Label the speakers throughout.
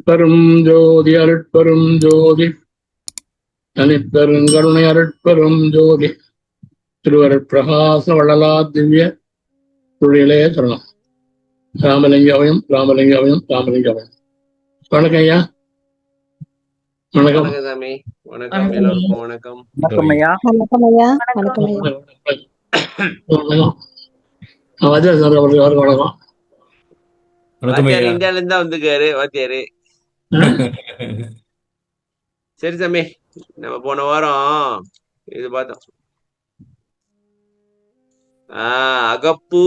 Speaker 1: அருட்பெரும் ஜோதி அருட்பெரும் ஜோதி தனிப்பெருங்கருணை அருட்பெரும் ஜோதி திருவருட்பிரகாச வள்ளலா திவ்ய தொழிலே சரணம். ராமலிங்காவையும் ராமலிங்காவையும் ராமலிங்காவையும். வணக்கம் ஐயா. வணக்கம்
Speaker 2: சாமி. வணக்கம் எல்லாருக்கும். வணக்கம்.
Speaker 3: வணக்கம் ஐயா.
Speaker 4: வணக்கம் ஐயா. வணக்கம் ஐயா.
Speaker 1: வணக்கம்.
Speaker 2: வாத்தியார் இந்தியால இருந்தா வந்துக்காரு வாத்தியாரு. சரி சாமி, நம்ம போன வாரம் இது பார்த்தோம். அகப்பு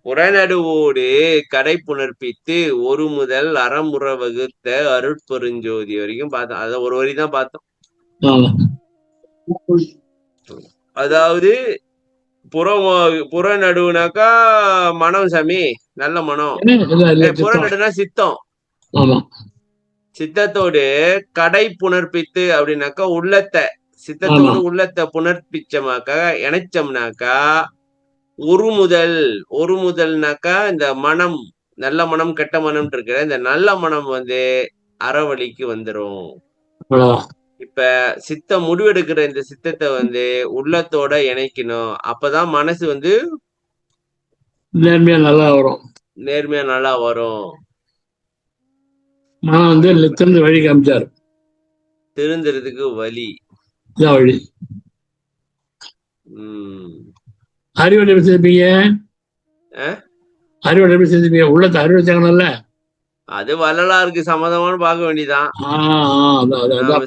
Speaker 2: புறநடுவோடு கடை புணர்ப்பித்து ஒரு முதல் அறமுற வகுத்த அருட்பெருஞ்சோதி வரைக்கும் பார்த்தோம். அத ஒரு வரி தான் பார்த்தோம். அதாவது புறநடுவுனாக்கா மனம் சாமி, நல்ல மனம். புறநடுனா சித்தம். சித்தத்தோடு கடை புணர்ப்பித்து அப்படின்னாக்கா உள்ளத்தை, சித்தத்தோடு உள்ளத்தை புணர்ப்பிச்சமாக்கா இணைச்சோம்னாக்கா ஒரு முதல்னாக்கா இந்த மனம், நல்ல மனம் கெட்ட மனம் இருக்கிற இந்த நல்ல மனம் அறவழிக்கு வந்துரும். இப்ப சித்தம் முடிவெடுக்கிற இந்த சித்தத்தை உள்ளத்தோட இணைக்கணும். அப்பதான் மனசு
Speaker 1: நேர்மையா நல்லா
Speaker 2: வரும்.
Speaker 1: மனம் வழி காமிச்சாரு,
Speaker 2: திருந்துறதுக்கு வழி.
Speaker 1: அறிவடை எப்படி செஞ்சுப்பீங்க? அறிவடை எப்படி செஞ்சுப்பீங்க? உள்ளத்தை அறிவு வச்சாங்கல்ல, அது
Speaker 2: வள்ளலாருக்கு சம்மதமானு பார்க்க வேண்டியதான்.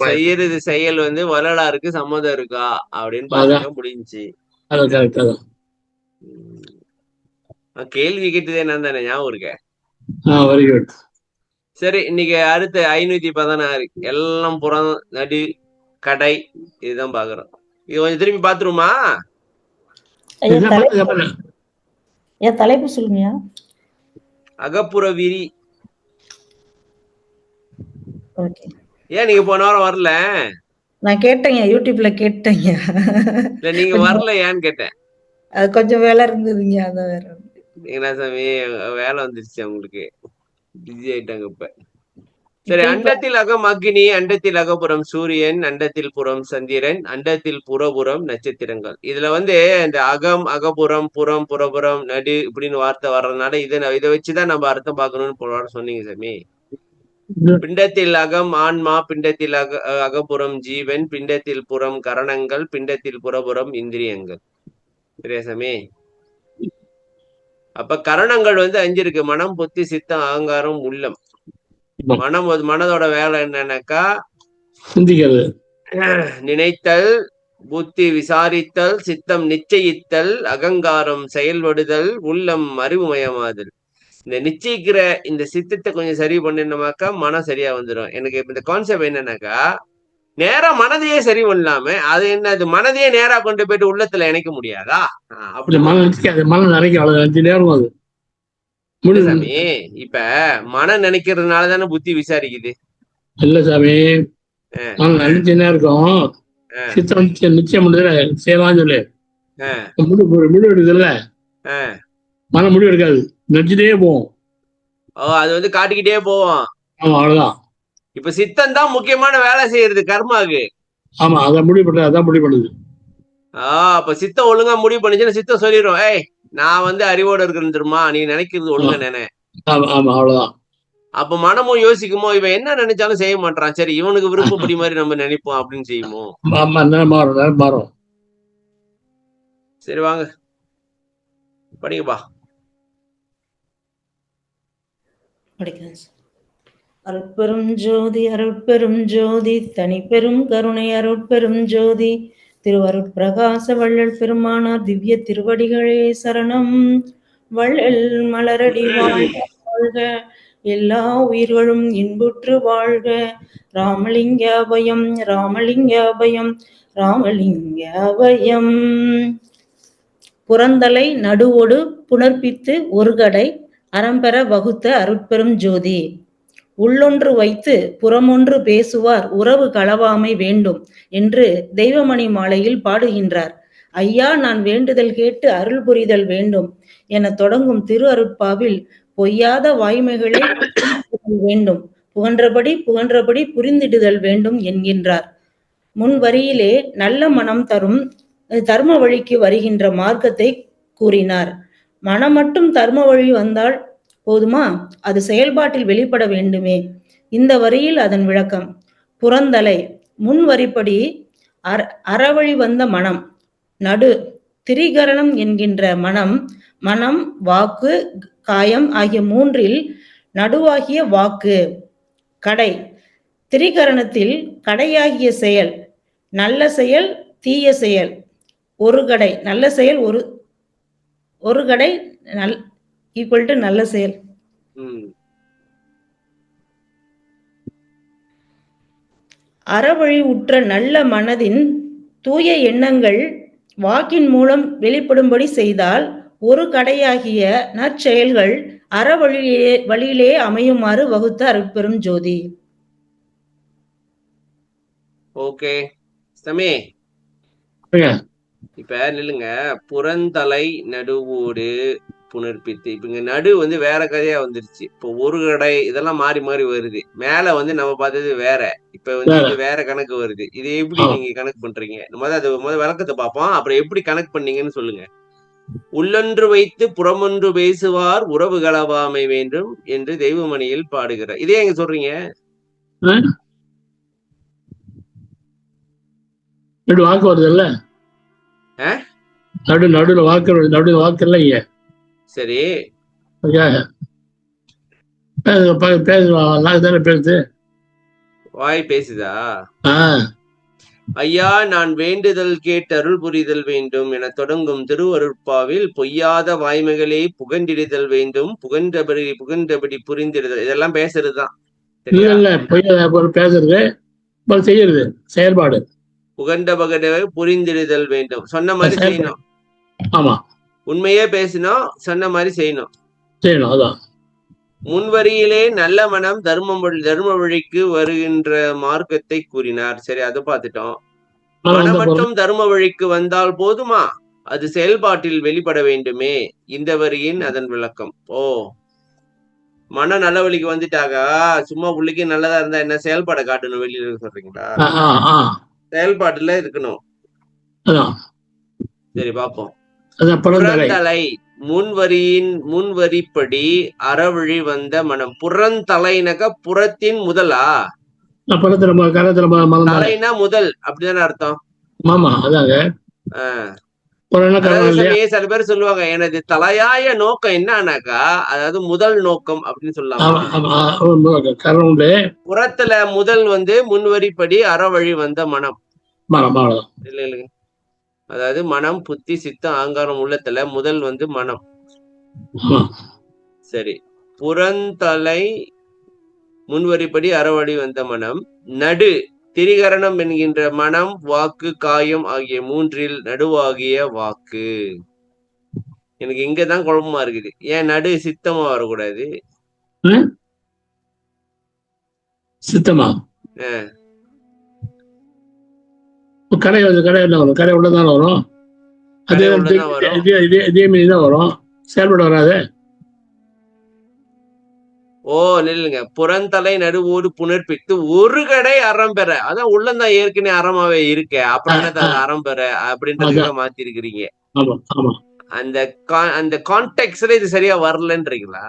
Speaker 2: செய்யறது செயல் வள்ளலாருக்கு சம்மதம் இருக்கா அப்படின்னு பார்க்க முடிஞ்சுச்சு. கேள்வி கேட்டதே நான் தானே, ஞாபகம் இருக்க? சரி, இன்னைக்கு அடுத்த 516 எல்லாம் புறம் நடு கடை இதுதான் பாக்குறோம். இது கொஞ்சம் திரும்பி பாத்துருமா?
Speaker 4: தலைப்பு சொல்லுங்க.
Speaker 2: அகப்புற விரி. ஏன் நீங்க போன வாரம் வரல?
Speaker 4: நான் கேட்டேங்க, யூடியூப்ல கேட்டேங்க.
Speaker 2: இல்ல நீங்க வரல ஏன்னு கேட்டேன்.
Speaker 4: அது கொஞ்சம் வேலை இருந்ததுங்க. அதான் வேற
Speaker 2: என்ன சாமி, வேலை வந்துருச்சு உங்களுக்கு, பிஸி ஆயிட்டாங்க இப்ப. சரி, அண்டத்தில் அகம் அக்னி, அண்டத்தில் அகப்புறம் சூரியன், அண்டத்தில் புறம் சந்திரன், அண்டத்தில் புறபுறம் நட்சத்திரங்கள். இதுல இந்த அகம், அகப்புறம், புறம், புறபுறம், நடு இப்படின்னு வார்த்தை வர்றதுனால இதை வச்சுதான் நம்ம அர்த்தம் பார்க்கணும்னு போன சொன்னீங்க சாமி. பிண்டத்தில் அகம் ஆன்மா, பிண்டத்தில் அகப்புறம் ஜீவன், பிண்டத்தில் புறம் கரணங்கள், பிண்டத்தில் புறபுறம் இந்திரியங்கள். சரியா சாமி? அப்ப கரணங்கள் 5 இருக்கு: மனம், புத்தி, சித்தம், அகங்காரம், உள்ளம். மனதோட வேலை என்னன்னாக்கா
Speaker 1: சிந்திக்கிறது,
Speaker 2: நினைத்தல், புத்தி விசாரித்தல், சித்தம் நிச்சயித்தல், அகங்காரம் செயல்படுதல், உள்ளம் அறிவுமயமாதல். இந்த நிச்சயிக்கிற இந்த சித்தத்தை கொஞ்சம் சரி பண்ணினோமாக்கா மனம் சரியா வந்துடும். எனக்கு இந்த கான்செப்ட் என்னன்னாக்கா, நேரா மனதையே சரி பண்ணலாம அது என்னது, மனதையே நேரா கொண்டு போயிட்டு உள்ளத்துல இணைக்க முடியாதா? அப்படி சாமி, இப்ப மனம் நினைக்கிறதுனால தானே புத்தி விசாரிக்குது.
Speaker 1: இல்ல சாமி, நினைச்சுன்னா இருக்கும், சித்தம் நிச்சயம் செய்யலாம் சொல்லு, முடிவு எடுக்குதுல்ல, மனம் முடிவு எடுக்காது, நினைச்சுட்டே போவோம்.
Speaker 2: அது காட்டிக்கிட்டே போவோம்.
Speaker 1: ஆமா, அவ்வளவுதான்.
Speaker 2: இப்ப சித்தம் தான் முக்கியமான வேலை செய்யறது கர்மாவுக்கு.
Speaker 1: ஆமா, அதான் முடிவு பண்றது, அதான் முடிவு பண்ணுது.
Speaker 2: அப்ப சித்தம் ஒழுங்கா முடிவு பண்ணிச்சுன்னா சித்தம் சொல்லிடும், ஏய் நான் அறிவோட இருக்கிறேன்னு தெரியுமா, நீ நினைக்கிறது ஒழுங்கா நினை.
Speaker 1: அவ்வளவுதான்.
Speaker 2: அப்ப மனமும் யோசிக்குமோ, இவன் என்ன நினைச்சாலும் செய்ய மாட்டான், சரி இவனுக்கு விருப்பப்படி மாதிரி நம்ம நினைப்போம் அப்படின்னு செய்யுமோ.
Speaker 1: மாறும்.
Speaker 2: சரி வாங்க படிங்கப்பா.
Speaker 4: அருட்பெரும் ஜோதி அருட்பெரும் ஜோதி தனிப்பெரும் கருணை அருட்பெரும் ஜோதி திருவருட்பிரகாச வள்ளல் பெருமானார் திவ்ய திருவடிகளே சரணம். வள்ளல் மலரடி வாழ்க, எல்லா உயிர்களும் இன்புற்று வாழ்க. ராமலிங்க அபயம், ராமலிங்க அபயம், ராமலிங்க அபயம். புறந்தலை நடுவோடு புணர்ப்பித்து ஒரு கடை அறம்பெற வகுத்த அருட்பெரும் ஜோதி. உள்ளொன்று வைத்து புறமொன்று பேசுவார் உறவு களவாமை வேண்டும் என்று தெய்வமணி மாலையில் பாடுகின்றார். ஐயா, நான் வேண்டுதல் கேட்டு அருள் புரிதல் வேண்டும் என தொடங்கும் திரு அருட்பாவில் பொய்யாத வாய்மைகளை வேண்டும், புகன்றபடி புரிந்திடுதல் வேண்டும் என்கின்றார். முன் வரியிலே நல்ல மனம் தரும் தர்ம வழிக்கு வருகின்ற மார்க்கத்தை கூறினார். மனம் மட்டும் தர்ம வழி வந்தால் போதுமா? அது செயல்பாட்டில் வெளிப்பட வேண்டுமே. இந்த வரியில் அதன் விளக்கம். புறந்தலை முன் வரிப்படி அறவழி வந்த மனம். நடு திரிகரணம் என்கின்ற மனம் வாக்கு காயம் ஆகிய மூன்றில் நடுவாகிய வாக்கு. கடை திரிகரணத்தில் கடையாகிய செயல். நல்ல செயல் தீய செயல். ஒரு கடை நல்ல செயல் ஒரு கடை ஈக்குவல் டு நல்ல செயல். அறவழி உற்ற நல்ல மனதின் தூய எண்ணங்கள் வாக்கின் மூலம் வெளிப்படும்படி செய்தால் ஒரு கடையாகிய நற்செயல்கள் வழியிலே அமையுமாறு வகுத்த அருட்பெரும் ஜோதி.
Speaker 2: ஓகே சமே, இப்ப நில்லுங்க. புறந்தலை நடுவோடு புனர்ப்பித்து. இப்ப இங்க நடு வேற கதையா வந்துருச்சு. இப்போ ஒரு கடை இதெல்லாம் மாறி மாறி வருது. மேல நம்ம பார்த்தது வேற, இப்ப இது வேற கணக்கு வருது. இது எப்படி நீங்க கணக்கு பண்றீங்க? அது விளக்கத்தை பார்ப்போம், அப்புறம் எப்படி கணக்கு பண்ணீங்கன்னு சொல்லுங்க. உள்ளொன்று வைத்து புறமொன்று பேசுவார் உறவு களவாமை வேண்டும் என்று தெய்வமணியில் பாடுகிறார். இதே எங்க சொல்றீங்க?
Speaker 1: வாக்கு வருது இல்ல, நடுவில் வாக்கு இல்லைங்க.
Speaker 2: சரி
Speaker 1: பேசுது,
Speaker 2: வாய் பேசுதா? ஐயா, நான் வேண்டுதல் கேட்டு அருள் புரிதல் வேண்டும் என தொடங்கும் திருவருட்பாவில் பொய்யாத வாய்மைகளே புகண்டிடுதல் வேண்டும், புகன்றபடி புரிந்திடுதல். இதெல்லாம் பேசுறதுதான்.
Speaker 1: பேசுறது செய்யறது செயல்பாடு.
Speaker 2: புகண்டபகடவை புரிந்திடுதல் வேண்டும், சொன்ன மாதிரி செய்யணும்.
Speaker 1: ஆமா,
Speaker 2: உண்மையே பேசணும், சொன்ன மாதிரி செய்யணும்.
Speaker 1: அதான்
Speaker 2: முன்வரியிலே நல்ல மனம் தர்ம வழிக்கு வருகின்ற மார்க்கத்தை கூறினார். சரி, அதை பார்த்துட்டோம். மனம் மட்டும் தர்ம வழிக்கு வந்தால் போதுமா? அது செயல்பாட்டில் வெளிப்பட வேண்டுமே. இந்த வரியின் அதன் விளக்கம். மன நல்ல வழிக்கு வந்துட்டாக்கா சும்மா உள்ளுக்கே நல்லதா இருந்தா என்ன, செயல்பாடை காட்டணும் வெளியில சொல்றீங்களா? செயல்பாட்டுல இருக்கணும். சரி பார்ப்போம். புறந்தலை முன்வரிப்படி அறவழி வந்த மனம். புறந்தலைனாக்க புறத்தின் முதலா? தலைனா முதல், அப்படிதானே அர்த்தம்? சில பேர் சொல்லுவாங்க, எனது தலையாய நோக்கம் என்னன்னாக்கா, அதாவது முதல் நோக்கம் அப்படின்னு சொல்லலாம். புறத்துல முதல் முன்வரிப்படி அறவழி வந்த மனம். இல்ல, அதாவது மனம் புத்தி சித்தம் ஆங்காரம் உள்ளத்துல முதல் மனம். சரி, புறந்தலை முன்வரிப்படி அறவழி வந்த மனம். நடு திரிகரணம் என்கின்ற மனம் வாக்கு காயம் ஆகிய மூன்றில் நடுவாகிய வாக்கு. எனக்கு இங்கதான் குழப்பமா இருக்குது. ஏன் நடு சித்தமா வரக்கூடாது?
Speaker 1: சித்தமா கடை உள்ளதான் வரும். இதே மீதான் வரும், செயல்பட வராது.
Speaker 2: நில்லுங்க. புறந்தலை நடுவோடு புனர்ப்பித்து ஒரு கடை அறம் பெற. அதான் உள்ளந்தான் ஏற்கனவே அறமாவே இருக்க, அப்புறம் அறம் பெற அப்படின்றத மாத்தி இருக்கிறீங்க. அந்த கான்டெக்ட்ல இது சரியா வரலன்றீங்களா?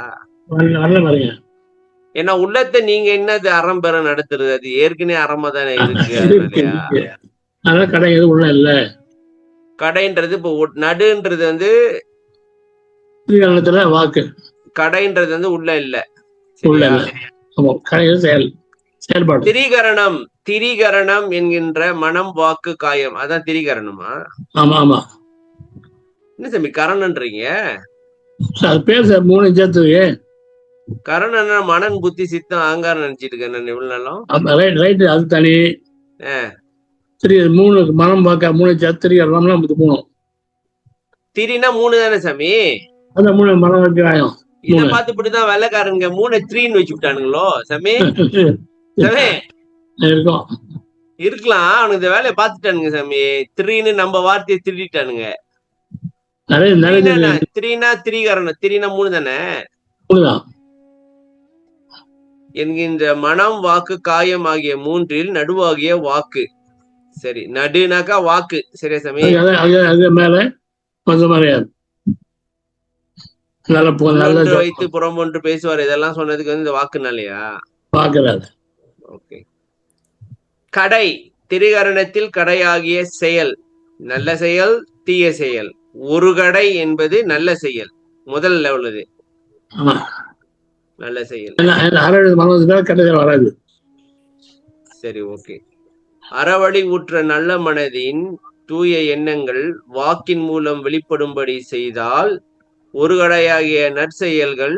Speaker 2: ஏன்னா உள்ளத்தை நீங்க என்னது அறம் பெற நடத்துறது, அது ஏற்கனவே அறமா தானே இருக்கு.
Speaker 1: கடை எதுவும் உள்ள இல்ல.
Speaker 2: கடைன்றது இப்போ நடுன்றது
Speaker 1: வாக்கு,
Speaker 2: கடைன்றது உள்ள இல்ல. திரிகரணம் என்கின்ற மனம் வாக்கு காயம், அதான் திரிகரணமா? என்ன சாமி கரணன்றீங்க? கரணம் மனன் புத்தி சித்தம் ஆங்காரம் நினைச்சிட்டு இருக்கேன் இவ்வளவு நாளும்.
Speaker 1: அது தனி. மூணு மனம் வாக்க மூணு திரிகரணம் மூணு.
Speaker 2: திரினா மூணு தானே சாமி?
Speaker 1: அதான் மூணு மனம் வாக்கு காயம்.
Speaker 2: இத பார்த்து இப்படிதான் வெள்ளக்காரங்க 3-3 வச்சு விட்டானுங்களோ சாமி? இருக்கலாம், அவனுக்கு இந்த வேலையை பாத்துட்டானுங்க சாமி. 3ன்னு நம்ம வார்த்தையை திருடிட்டானுங்க. 3னா திரிகரணம், 3னா 3 தானே?
Speaker 1: புரியுதா?
Speaker 2: என்கின்ற மனம், வாக்கு, காயம் ஆகிய மூன்றில் நடுவாகிய வாக்கு. சரி, நடுனாக்கா வாக்கு. சரியா சாமி?
Speaker 1: அது மேல கொஞ்சம் மாதிரியாது நல்ல
Speaker 2: உள்ளொன்று வைத்து புறம் ஒன்று பேசுவார், இதெல்லாம் சொன்னதுக்கு வந்து இந்த வாக்குனாலயா?
Speaker 1: பாக்குறாரு.
Speaker 2: ஓகே. கடை, திரிகரணத்தில் கடையாகிய செயல், நல்ல செயல், தீய செயல். ஒரு கடை என்பது நல்ல செயல், முதல் லெவல். நல்ல செயல்.
Speaker 1: கடைசியில் வராது.
Speaker 2: சரி, ஓகே. அறவழி உற்ற நல்ல மனதின் தூய எண்ணங்கள் வாக்கின் மூலம் வெளிப்படும்படி செய்தால் ஒரு கடையாகிய நற்செயல்கள்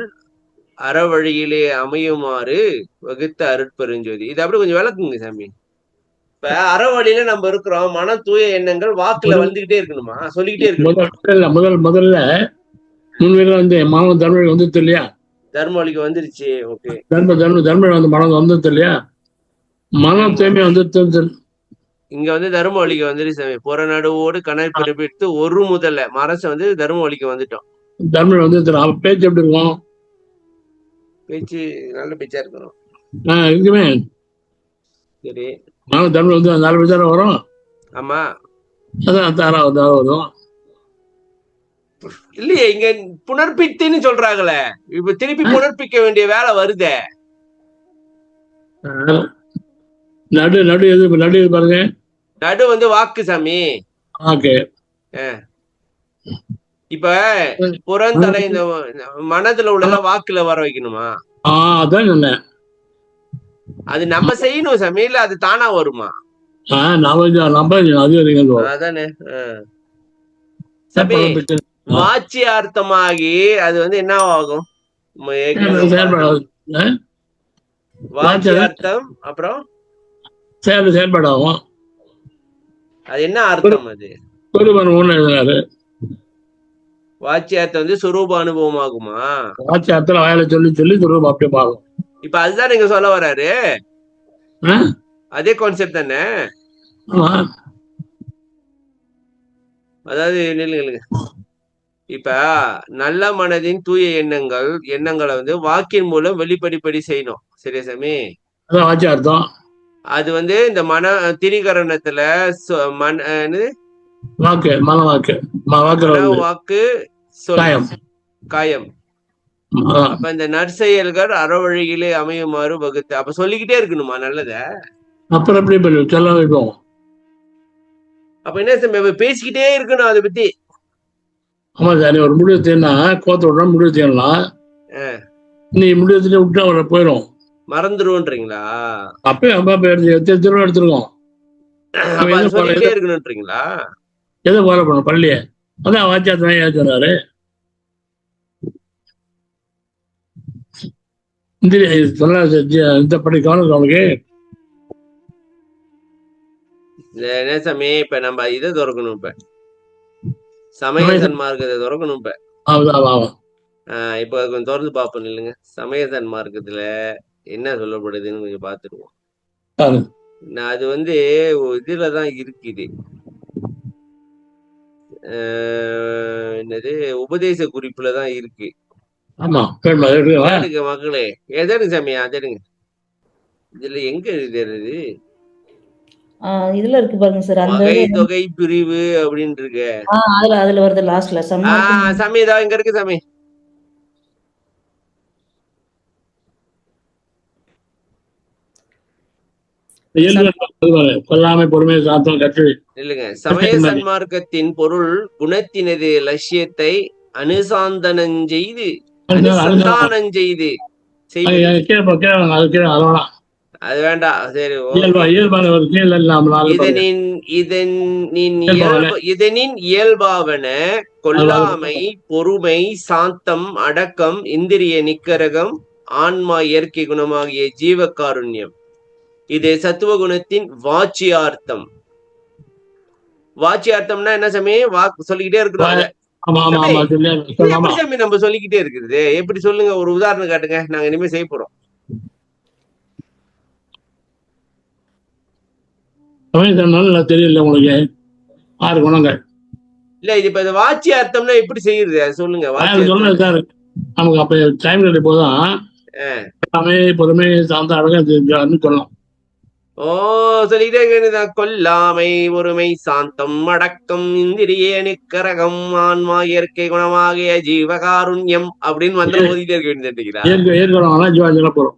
Speaker 2: அறவழியிலே அமையுமாறு வகுத்த அருட்பெருஞ்சோதி. இது அப்படி கொஞ்சம் விளக்குங்க சாமி. இப்ப அறவழியில நம்ம இருக்கிறோம், மன தூய எண்ணங்கள் வாக்குல வந்துகிட்டே இருக்கணுமா, சொல்லிக்கிட்டே இருக்கணும்?
Speaker 1: முதல்ல முன்வீர வந்து மனம் தர்ம வந்துட்டு இல்லையா?
Speaker 2: தர்ம வழிக்கு வந்துருச்சு. ஓகே.
Speaker 1: தர்ம வந்து மனம் வந்துட்டு இல்லையா? மனம் தூய்மை வந்து
Speaker 2: இங்க வந்து தர்ம வழிக்கு வந்துருச்சு சாமி. புறநடுவோடு கணக்கு பிறப்பித்து ஒரு முதல்ல மரச வந்து தர்ம வழிக்கு வந்துட்டோம்.
Speaker 1: தர்ம வந்து பேச்சு எப்படி இருக்கும்?
Speaker 2: பேச்சு நல்ல பேச்சா இருக்கணும்.
Speaker 1: இருக்குமே.
Speaker 2: சரி,
Speaker 1: மனம் தர்ம வந்து 4 பேச்சார வரும்.
Speaker 2: ஆமா,
Speaker 1: அதான் தாராவது வரும்
Speaker 2: இல்லையே. இங்க புனர்பித்துன்னு சொல்றாங்களே, இப்ப திருப்பி புனர்ப்பிக்க வேண்டிய வேலை வருதே.
Speaker 1: நடு நடு எது நடு பாருங்க.
Speaker 2: நடு வந்து வாக்கு சாமி.
Speaker 1: ஓகே.
Speaker 2: இப்ப புறந்தலை இந்த மனதுல உள்ளத வாக்குல வர வைக்கணுமா?
Speaker 1: அதான் சொன்னேன்.
Speaker 2: அது நம்ம செய்யணும் சாமி, இல்ல அது தானா வருமா? அதானே. சாமி, வாச்சியார்த்தமாகி அது வந்து என்ன ஆகும்? வாச்சியார்த்தம் அப்புறம் செயல்பாடாகும். அது என்ன அர்த்தம்? அது வாச்சியார்த்தம் வந்து சுரூப அனுபவம் ஆகுமா?
Speaker 1: வாச்சியார்த்தம் வாயில சொல்லி சொல்லி சுரூபம் அப்படியே ஆகும்.
Speaker 2: இப்ப அதுதான் நீங்க சொல்ல வராரு. அதே கான்செப்ட் தானே? அதாவது நில்லுங்க. இப்ப நல்ல மனதின் தூய எண்ணங்களை வந்து வாக்கின் மூலம் வெளிப்படிப்படி செய்யணும். சரியா சாமி?
Speaker 1: வாச்சியார்த்தம்.
Speaker 2: அது வந்து இந்த மன திரிகரணத்துல
Speaker 1: வாக்கு
Speaker 2: காயம். அப்ப இந்த நற்செயல்கள் அறவழியிலே அமையுமாறு வகுத்து. அப்ப சொல்லிக்கிட்டே இருக்கணுமா நல்லத?
Speaker 1: அப்புறம் எப்படி சொல்ல வைப்போம்?
Speaker 2: அப்ப என்ன சாமி பேசிக்கிட்டே இருக்கணும் அதை பத்தி?
Speaker 1: ஆமா சார், ஒரு முடிவு தேனா கோத்த விடா முடிவு தேடலாம். நீ முடிவு விட்டு அவரை போயிடும்,
Speaker 2: மறந்துருவோன்றீங்களா?
Speaker 1: அப்பயே அம்மா திரும்ப எடுத்துருக்கோம்.
Speaker 2: சொல்லிக்கிட்டே இருக்கணும்ன்றீங்களா?
Speaker 1: எதை ஃபாலோ பண்ணும்? பள்ளிய அதான் வாச்சியாத்தான் ஏன் சொன்னாரு. இந்த படி கவனம் அவனுக்கு
Speaker 2: என்ன சாமி? இப்ப நம்ம இதை திறக்கணும். இப்ப சமய சன்மார்க்கத்தை திறக்கணும். இப்ப கொஞ்சம் திறந்து பார்ப்போம் இல்லைங்க. சமய சன்மார்க்கத்துல என்ன சொல்லப்படுதுன்னு கொஞ்சம் பார்த்துருவோம். அது வந்து இதுலதான் இருக்குது. என்னது உபதேச குறிப்புலதான் இருக்கு. மக்களே எதனுங்க சாமி? அதனுங்க இதுல எங்க எழுதுறது?
Speaker 4: இதுல இருக்கு பாருங்க சார். அந்த
Speaker 2: தொகை பிரிவு அப்படின்னு இருக்கு.
Speaker 4: அதுல வருது லாஸ்ட்ல.
Speaker 2: சாமி இதா இங்க இருக்கு சாமி. இல்லைங்க. சமய சன்மார்க்கத்தின் பொருள் குணத்தினது லட்சியத்தை அனுசந்தானஞ்செய்து அது வேண்டாம். சரி, இதனின் இயல்பாவன கொல்லாமை, பொறுமை, சாந்தம், அடக்கம், இந்திரிய நிக்கரகம், ஆன்மா இயற்கை குணமாகிய ஜீவகாருண்யம். இது சத்துவ குணத்தின் வாச்சியார்த்தம். வாச்சியார்த்தம்னா என்ன சாமி? வாக்கு சொல்லிக்கிட்டே இருக்கிறோம். நம்ம சொல்லிக்கிட்டே இருக்குது எப்படி? சொல்லுங்க, ஒரு உதாரணம் காட்டுங்க. நாங்க இனிமே செய்ய போறோம்.
Speaker 1: தெரியல உங்களுக்கு 6 குணங்கள்.
Speaker 2: இல்ல, இது இப்ப வாச்சியார்த்தம்னா எப்படி செய்யுது சொல்லுங்க.
Speaker 1: நமக்கு அப்ப டைம் கிடைக்கும் போதுதான் எல்லாமே பொறுமை சார்ந்த அழகா சொல்லலாம்.
Speaker 2: ஓ சொல்லிட்டே இருக்கேன். கொல்லாமை ஒருமை சாந்தம் அடக்கம் இந்திரிய நிக்கரகம் ஆன்மா இயற்கை குணமாகிய ஜீவகாருண்யம் அப்படின்னு மந்திரம் ஓதிட்டே இருக்க வேண்டியது.
Speaker 1: போறோம்.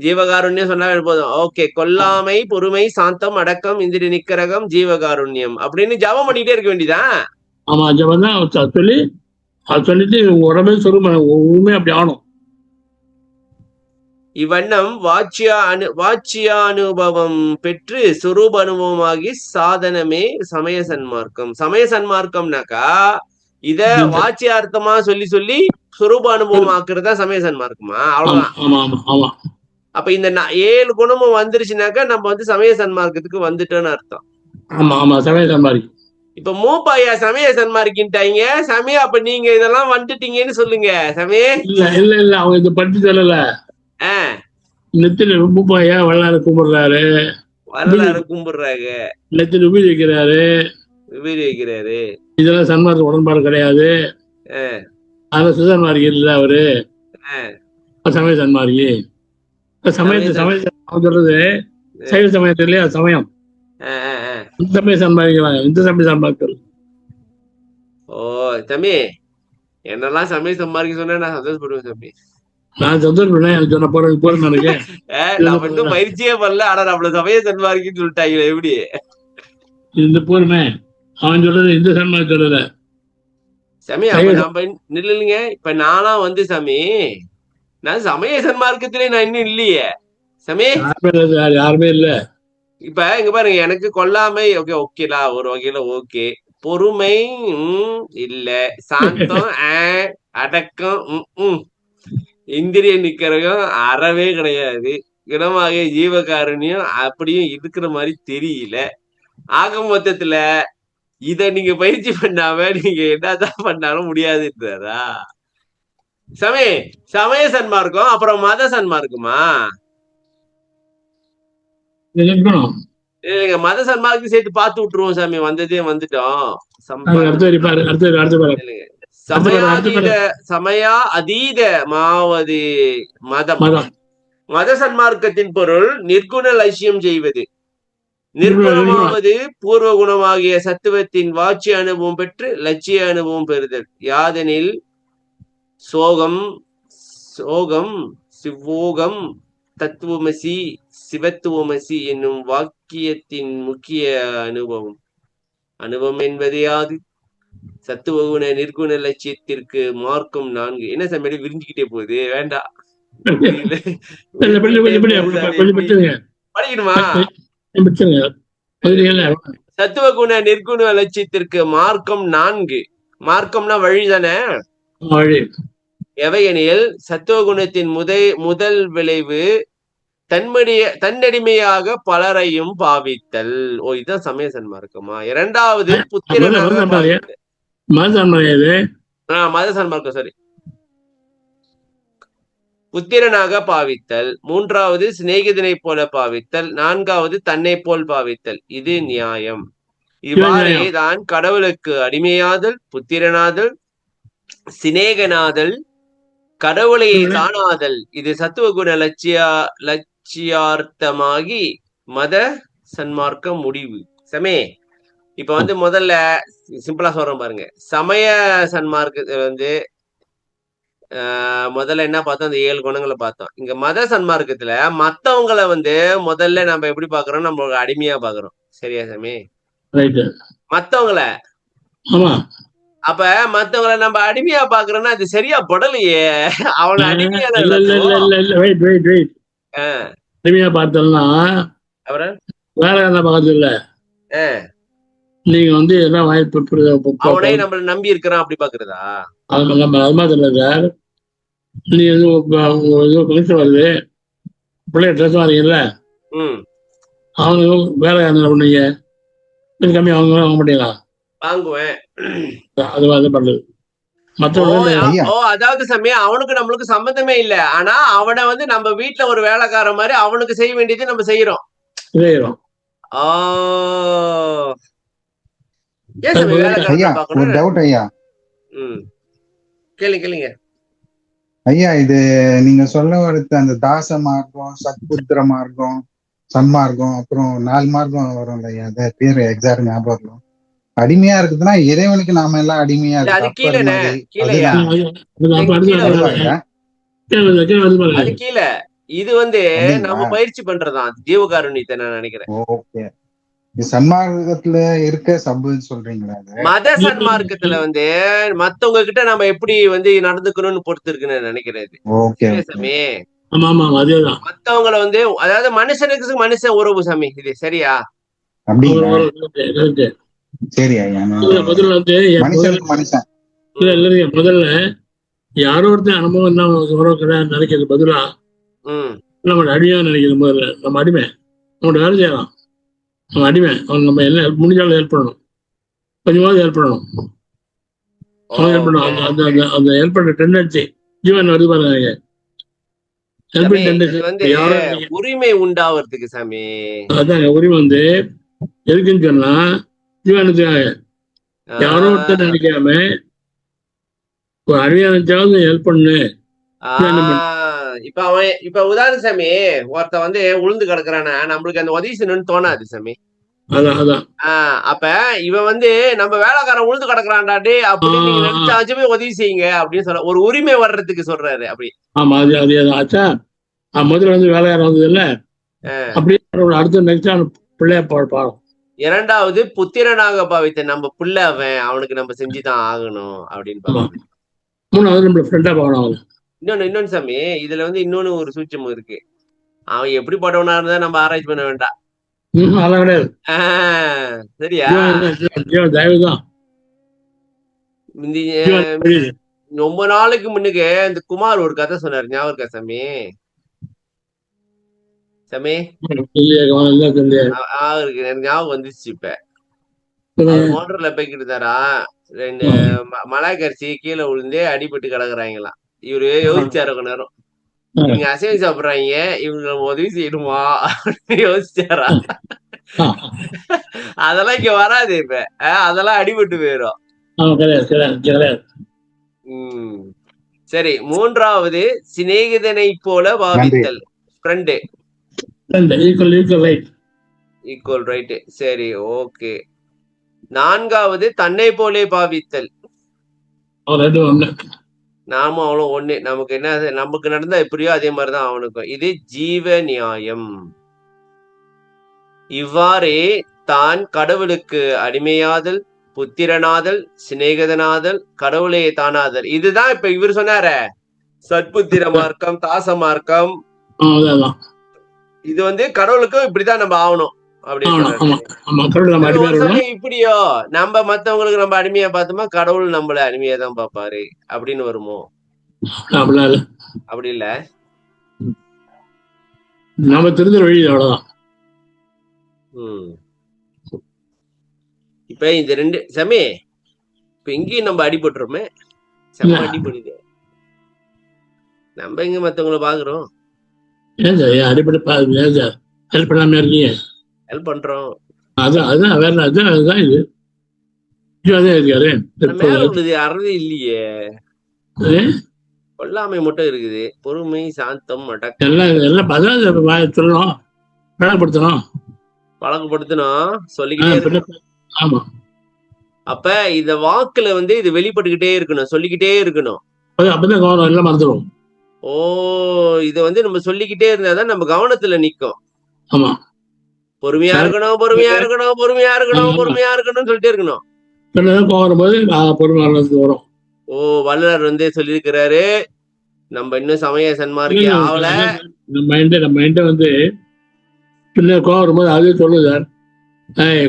Speaker 2: ஜீவகாருண்யம் சொன்னா போதும். ஓகே, கொல்லாமை பொறுமை சாந்தம் அடக்கம் இந்திரிய நிக்கரகம் ஜீவகாருண்யம் அப்படின்னு ஜபம் பண்ணிட்டே இருக்க வேண்டியதான்.
Speaker 1: ஆமா, ஜபம் தான் சொல்லி அது சொல்லிட்டு உடம்பே சொல்லுமா உண்மை அப்படி ஆகணும்.
Speaker 2: இவ்வண்ணம் வாச்சியானுபவம் பெற்று சுரூப அனுபவமாகி சாதனமே சமய சன்மார்க்கம். சமய சன்மார்க்கம்னாக்கா இத வாச்சியார்த்தமா சொல்லி சொல்லி சுரூப அனுபவம் ஆக்குறதா சமய சன்மார்க்கமா? அவ்வளவுதான். அப்ப இந்த 7 குணமும் வந்துருச்சுனாக்கா நம்ம வந்து சமய சன்மார்க்கத்துக்கு வந்துட்டோம்னு அர்த்தம்.
Speaker 1: சமய சன்மார்க்கம்.
Speaker 2: இப்ப மூப்பாயா சமய சன்மார்க்கின்ட்டாங்க. சமய அப்ப நீங்க இதெல்லாம் வந்துட்டீங்கன்னு சொல்லுங்க. சமய
Speaker 1: இல்ல அவங்க இதை பற்றி சொல்லல. நெத்தில மூப்பாயா வல்லார கும்பிடுறாரு, நெத்தில உபயோகிக்கிறாரு. இதெல்லாம் சன்மார்க்க உடன்பாடு கிடையாது. அதான் சுசன்மார்க்கி இல்ல அவரு, சமய சன்மார்க்கி. சமயத்தை சொல்றது சைவ சமயத்து இல்லையா சமயம், இந்த சமய சன்மார்க்கலாம், இந்த சமய சன்மார்க்கல்.
Speaker 2: ஓ தம்பி, என்னெல்லாம் சமய சன்மார்க்கி சொன்னா நான் சந்தோஷப்படுவேன் தம்பி.
Speaker 1: நான் சந்தோஷப்படுவேன். எனக்கு சொன்ன போறேன் எனக்கு
Speaker 2: நான் மட்டும் பயிற்சியே பண்ணல, ஆனா நம்மள சமய சன்மார்க்கின்னு சொல்லிட்டாங்க. எப்படி
Speaker 1: இந்த போருமே அவன் சொல்றது இந்த சன்மார்க்கம் சொல்லல
Speaker 2: சாமி. அப்ப நம்ம நில்லுங்க. இப்ப நானா வந்து சாமி நான் சமய சன்மார்க்கத்திலே நான் இன்னும் இல்லையே சாமி.
Speaker 1: யாருமே இல்ல.
Speaker 2: இப்ப இங்க பாருங்க, எனக்கு கொல்லாமை ஓகேலா ஒரு வகையில ஓகே, பொறுமை இல்ல, சாந்தம் அடக்கம் இந்திரிய நிக்கரகம் அறவே கிடையாது, குணமாக ஜீவகாருண்யம் அப்படியும் இருக்கிற மாதிரி தெரியல. ஆக மொத்தத்துல இத நீங்க பயிற்சி பண்ணாம நீங்க என்னதான் பண்ணாலும் முடியாதுன்றதா சமய சன்மார்க்கம்? அப்புறம் மத சன்மார்க்கமா? மத சன்மார்க்கம் சேர்த்து பார்த்து விட்டுருவோம் சாமி. வந்ததே வந்துட்டோம். சமயா அதீத மாவது மதம். மத சன்மார்க்கத்தின் பொருள் நிர்குண லட்சியம் செய்வது. நிர்குணமாவது பூர்வ குணமாகிய சத்துவத்தின் வாட்சி அனுபவம் பெற்று லட்சிய அனுபவம் பெறுதல். யாதெனில் சோகம் சிவோகம் தத்துவமசி சிவத்துவமசி என்னும் வாக்கியத்தின் முக்கிய அனுபவம் என்பது யாது? சத்துவகுண நிர்குண லட்சியத்திற்கு மார்க்கம் 4. என்ன சமையல் விரிஞ்சுக்கிட்டே போகுது, வேண்டாம் படிக்கணுமா? சத்துவகுண நிர்குண லட்சியத்திற்கு மார்க்கம் 4. மார்க்கம்னா வழிதானே. எவையெனில் சத்துவகுணத்தின் முதல் விளைவு தன்னடிமையாக பலரையும் பாவித்தல். ஓ, இதுதான் சமய சன்மார்க்கமா? 2வது மத சன்மார்க்கம், சரி, புத்திரனாக பாவித்தல். 3வது சிநேகிதனை போல பாவித்தல். 4வது தன்னை போல் பாவித்தல். இது நியாயம். இவ்வாறே தான் கடவுளுக்கு அடிமையாதல், புத்திரனாதல், சிநேகனாதல், கடவுளையை காணாதல், இது சத்துவகுண லட்சியார்த்தமாகி மத சன்மார்க்கம் முடிவு. சமே இப்ப வந்து முதல்ல சிம்பிளா சொல்றோம் பாருங்க. சமய சன்மார்க்கத்துல வந்து முதல்ல என்ன பார்த்தோம்? அந்த 7 குணங்களை பார்த்தோம். இங்க மத சன்மார்க்கத்துல மத்தவங்களை வந்து முதல்ல நம்ம எப்படி பாக்குறோம்? நம்ம அடிமையா பாக்குறோம். சரியா சாமி? மத்தவங்கள அப்ப மத்தவங்களை நம்ம அடிமையா பாக்குறோம்னா அது சரியா படலையே. அவனை அடிமையா
Speaker 1: பார்த்தோம்னா
Speaker 2: அப்புறம்
Speaker 1: வேற என்ன பார்க்கறது இல்ல. நீங்க வந்து
Speaker 2: அவனே நம்மள நம்பி இருக்கிறான் அப்படி பாக்குறதா?
Speaker 1: அது மாதிரி இல்ல சார். நீ ஃபங்க்ஷன் வருது, பிள்ளைய ட்ரெஸ் வாங்குறீங்கல்ல, அவனுக்கு வேலை என்ன பண்ணீங்க? கம்மி வாங்க மாட்டீங்களா?
Speaker 2: வாங்குவேன்.
Speaker 1: அது பண்றது.
Speaker 2: அதாவது சமயம் அவனுக்கு நம்மளுக்கு சம்பந்தமே இல்ல. ஆனா அவனை வந்து நம்ம வீட்டுல ஒரு வேலைக்கார மாதிரி அவனுக்கு செய்ய வேண்டியது நம்ம செய்யறோம். கேளுங்க.
Speaker 3: ஐயா, இது நீங்க சொல்ல வரது அந்த தாச மார்க்கம், சத்புத்திர மார்க்கம், சன்மார்க்கம், அப்புறம் 4 மார்க்கம் வரும் ஐயா. அது பேரு எக்ஸாக்ட் ஞாபகம் இல்லை. அடிமையா இருக்குதுன்னா இறைவனுக்கு நாம எல்லாம் அடிமையா
Speaker 2: அது
Speaker 3: இருக்கு.
Speaker 2: கீழே கீழையா
Speaker 3: அதுவா ஐயா?
Speaker 2: அது கீழே. இது வந்து நம்ம பயிற்சி பண்றதான் ஜீவகாருண்யத்தை நான் நினைக்கிறேன்.
Speaker 3: ஓகே. சன்மார்க்கத்துல இருக்க சப்புன்னு சொல்றீங்களா?
Speaker 2: மத சன்மார்க்கத்துல வந்து மத்தவங்க கிட்ட நம்ம எப்படி வந்து நடந்துக்கணும்னு பொறுத்து இருக்குன்னு நினைக்கிறேன் சாமி. மத்தவங்கள வந்து அதாவது மனுஷனுக்கு மனுஷன் உறவு சாமி, இது சரியா?
Speaker 3: சரி ஐயா.
Speaker 1: முதல்ல வந்து
Speaker 3: மனுஷன்
Speaker 1: முதல்ல யாரோ ஒருத்தர் அனுபவம் தான் உறவு கிடையாது நினைக்கிறது பதிலா நம்ம அடிமையா நினைக்கிறது. முதல்ல நம்ம அடிமை, நம்மளோட வேலை செய்யலாம். நம்ம அடிமை, அவன் நம்ம என்ன முடிஞ்சாலும் ஹெல்ப் பண்ணணும், கொஞ்சமாவது ஹெல்ப் பண்ணணும். அவன் ஹெல்ப் பண்ணணும். அந்த ஹெல்ப் பண்ற டெண்டன்சி ஜீவன் வருது பாருங்க.
Speaker 2: உரிமை உண்டாவதுக்கு சாமி.
Speaker 1: அதாங்க உரிமை வந்து எதுக்குன்னு சொன்னா ஜீவனுக்காக. யாரோ ஒருத்தர் நினைக்காம ஒரு அடிமையா நினைச்சாவது ஹெல்ப் பண்ணு.
Speaker 2: இப்ப உதாரணம் சாமி, ஒருத்த வந்து உளுந்து கிடக்குறானா நம்மளுக்கு அந்த உதவி செய்யணும்னு தோணாது சாமி. அப்ப இவன் வந்து நம்ம வேலைக்காரன் உளுந்து கிடக்குறான்டாடி அப்படின்னு நீங்க நினைச்சாச்சுமே உதவி செய்யுங்க அப்படின்னு சொல்ற ஒரு உரிமை வர்றதுக்கு சொல்றாரு. அப்படி
Speaker 1: ஆமா, அது ஆச்சா. முதல்ல வந்து வேலைக்காரன் வந்தது இல்ல, அப்படியே அடுத்த நெக்ஸ்ட் பிள்ளைய பாடம்.
Speaker 2: இரண்டாவது புத்திரனாக பாவித்த நம்ம புள்ள, அவனுக்கு நம்ம செஞ்சுதான் ஆகணும் அப்படின்னு.
Speaker 1: மூணாவது நம்ம ஃப்ரெண்டா பார்க்கணும்.
Speaker 2: இன்னொன்னு சாமி, இதுல வந்து இன்னொன்னு ஒரு சூட்சமும் இருக்கு. அவன் எப்படி பட்டவனா இருந்தா நம்ம ஆராய்ச்சி பண்ண வேண்டாம். சரியா? ரொம்ப நாளைக்கு முன்னுக்கு இந்த குமார் ஒரு கதை சொன்னாரு, ஞாபகம் இருக்கா சாமி? சாமி எனக்கு ஞாபகம் வந்துச்சு. இப்ப மோட்டர்ல போய்கிட்டு இருந்தாரா, 2 மலாய்க்கரிசி கீழே விழுந்தே அடிபட்டு கிடக்குறாங்களாம். இவரு யோசிச்சாரு கொஞ்ச நேரம், இவங்க அசைவம் சாப்பிடுறாங்க, இவங்க உதவி செய்யணுமா அப்படின்னு யோசிச்சாரா? அதெல்லாம் இங்க வராது. இப்ப அதெல்லாம் அடிபட்டு போயிடும். சரி, மூன்றாவது சிநேகிதனை போல பாவித்தல். Friend equal right. சரி, ஓகே. நான்காவது தன்னை போலே பாவித்தல். நாமும் அவளும் ஒண்ணு. நமக்கு என்ன, நமக்கு நடந்தா எப்படியோ அதே மாதிரிதான் அவனுக்கும். இது ஜீவ நியாயம். இவ்வாறே தான் கடவுளுக்கு அடிமையாதல், புத்திரனாதல், சிநேகிதனாதல், கடவுளே தானாதல். இதுதான் இப்ப இவர் சொன்னார சத்புத்திர மார்க்கம், தாச மார்க்கம். இது வந்து கடவுளுக்கும் இப்படிதான் நம்ம ஆகணும் அப்படின்னு. இப்படியோ நம்ம மத்தவங்களுக்கு நம்ம அடிமையா பார்த்தோமா, கடவுள் நம்மள அடிமையா தான் பாப்பாரு அப்படின்னு வருமோ? அப்படி இல்ல,
Speaker 1: நாம தெரிஞ்ச வழி அவ்வளவுதான்.
Speaker 2: இப்ப இந்த 2 சாமி, இப்ப இங்கேயும் நம்ம அடிபட்டுறோமே, செம்ம அடிபடுது. நம்ம எங்க மத்தவங்களை பாக்குறோம்?
Speaker 1: ஹெல்ப் பண்ணாம இருக்கீங்க?
Speaker 2: ஹெல்ப் பண்றோம்.
Speaker 1: அதுதான் இது.
Speaker 2: அறவே இல்லையே, கொல்லாமை மட்டும் இருக்குது. பொறுமை, சாந்தம், அடக்கம்
Speaker 1: எல்லாம் சொல்லணும்,
Speaker 2: பழக்கப்படுத்தணும், சொல்லிக்கிட்டே. ஆமா. அப்ப இந்த வாக்குல வந்து இது வெளிப்பட்டுக்கிட்டே இருக்கணும், சொல்லிக்கிட்டே இருக்கணும்.
Speaker 1: அப்பதான் கவனம் எல்லாம் மறந்துடும்.
Speaker 2: ஓ, இத வந்து நம்ம சொல்லிக்கிட்டே இருந்தாதான் நம்ம கவனத்துல நிக்கும்.
Speaker 1: ஆமா,
Speaker 2: பொறுமையா இருக்கணும், பொறுமையா இருக்கணும், பொறுமையா இருக்கணும், பொறுமையா இருக்கணும்னு சொல்லிட்டே இருக்கணும்.
Speaker 1: வரும்.
Speaker 2: ஓ, வள்ளலார் வந்து சொல்லியிருக்கிறாரு, நம்ம இன்னும் சமய சன்மார்க்கி ஆகல.
Speaker 1: நம்ம வந்து கோவம் வரும்போது அதே சொல்லு சார்,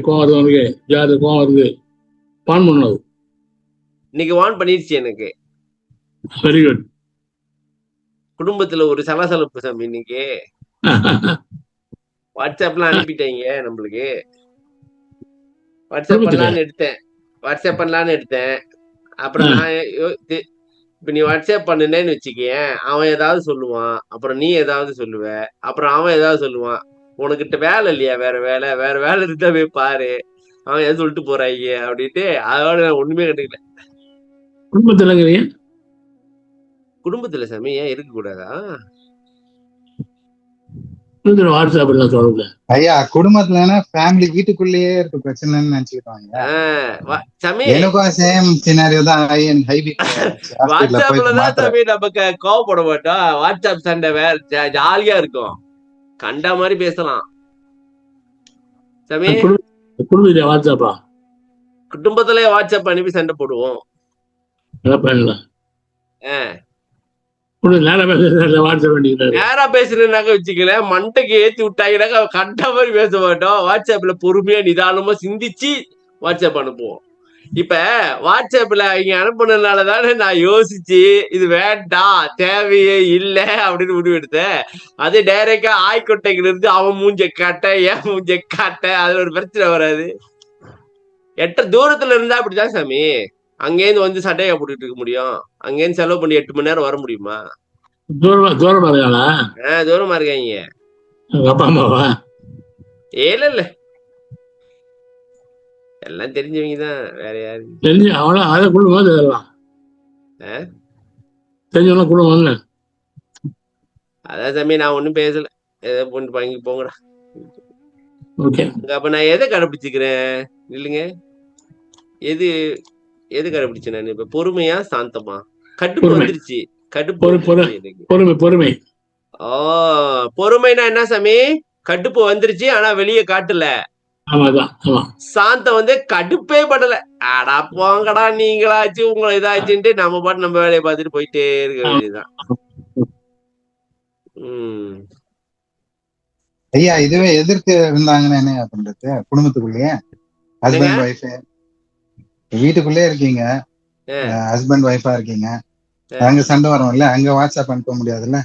Speaker 1: கோவம் வருது உனக்கு, ஜாது கோவம் வருது, பான் பண்ணது.
Speaker 2: இன்னைக்கு வான் பண்ணிருச்சு எனக்கு.
Speaker 1: Very good.
Speaker 2: குடும்பத்துல ஒரு சலசலப்பு சாமி இன்னைக்கு. வாட்ஸ்அப்லாம் அனுப்பிட்டாங்க நம்மளுக்கு. வாட்ஸ்அப் பண்ணலான்னு எடுத்தேன். அப்புறம் நான் இப்ப நீ வாட்ஸ்அப் பண்ணுனேன்னு வச்சுக்கேன், அவன் ஏதாவது சொல்லுவான், அப்புறம் நீ ஏதாவது சொல்லுவ, அப்புறம் அவன் ஏதாவது சொல்லுவான். உனக்கிட்ட வேலை இல்லையா? வேற வேலை இருந்தா போய் பாரு, அவன் எதாவது சொல்லிட்டு போறாங்க அப்படின்ட்டு. அதோட நான் ஒண்ணுமே கண்டுக்கல.
Speaker 1: குடும்பத்துல
Speaker 2: குடும்பத்துல சாமி ஏன் இருக்க கூடாதா?
Speaker 1: வாட்ஸ்அப்ல சொல்லுங்க
Speaker 3: ஐயா குடும்பத்துலன்னா ஃபேமிலி வீட்டுக்குள்ளேயே இருக்க பிரச்சனைன்னு நினைச்சுக்கிட்டாங்க.
Speaker 2: சாமி
Speaker 3: எனக்கும் சேம் சினாரியோ தான்.
Speaker 2: வாட்ஸ்அப்லதான் சாமி நமக்கு கோவப்பட மாட்டோம். வாட்ஸ்அப் சண்டை வேற ஜாலியா இருக்கும், கண்ட மாதிரி பேசலாம் சாமி.
Speaker 1: வாட்ஸ்அப்பா
Speaker 2: குடும்பத்திலே வாட்ஸ்அப் அனுப்பி சண்டை போடுவோம். நேரா பேசுறேன்னாக்க வச்சுக்கல, மண்டைக்கு ஏத்தி விட்டாங்கன்னாக்க கண்ட மாதிரி பேச மாட்டோம். வாட்ஸ்அப்ல பொறுமையா நிதானமா சிந்திச்சு வாட்ஸ்அப் அனுப்புவோம். இப்ப வாட்ஸ்அப்ல இங்க அனுப்புனதுனாலதானே நான் யோசிச்சு இது வேண்டாம் தேவையே இல்லை அப்படின்னு முடிவு எடுத்தேன். அது டைரக்டா ஆய்கொட்டைக்குல இருந்து அவன் மூஞ்ச காட்ட ஏன் மூஞ்ச காட்ட, அதுல ஒரு பிரச்சனை வராது. எட்ட தூரத்துல இருந்தா அப்படிதான் சாமி. அங்கேருந்து வந்து சட்டையா போட்டுட்டு இருக்க முடியும்? அங்கேருந்து செலவு பண்ணி 8 மணி நேரம் வர முடியுமா?
Speaker 1: தூரமா இருக்காங்களா?
Speaker 2: தூரமா இருக்காங்க.
Speaker 1: அப்பா அம்மாவா?
Speaker 2: இல்ல எல்லாம் தெரிஞ்சவங்கதான், வேற யாரு
Speaker 1: தெரிஞ்சு அவளா அதை குடும்பம் இதெல்லாம் தெரிஞ்சவங்க குடும்பம்.
Speaker 2: அதான் சாமி நான் ஒண்ணும் பேசல, எதை பொண்ணு வாங்கி போங்கடா.
Speaker 1: ஓகே,
Speaker 2: அப்ப நான் எதை கடைபிடிச்சுக்கிறேன் இல்லைங்க? எது எது கடைபிடிச்சேன் நான் இப்ப? பொறுமையா சாந்தமா? கடுப்பு வந்துருச்சு, கடுப்பு
Speaker 1: பொறுமை.
Speaker 2: பொறுமைனா என்ன சாமி? கடுப்பு வந்துருச்சு ஆனா வெளியே காட்டல. சாந்தம் வந்து கடுப்பே படல, ஆடா போங்கடா நீங்களாச்சு உங்களை இதாச்சுன்ட்டு நம்ம பாட்டு நம்ம வேலையை பார்த்துட்டு போயிட்டே இருக்க வேண்டியதுதான்.
Speaker 3: ஐயா இதுவே எதிர்த்து இருந்தாங்கன்னா என்ன பண்றது? குடும்பத்துக்குள்ளேயே ஹஸ்பண்ட் ஒய்ஃப் வீட்டுக்குள்ளே இருக்கீங்க, ஹஸ்பண்ட் ஒய்ஃபா இருக்கீங்க, அங்க சண்டை வரும்ல, அங்க வாட்ஸ்அப் அனுப்ப முடியாதுல்ல?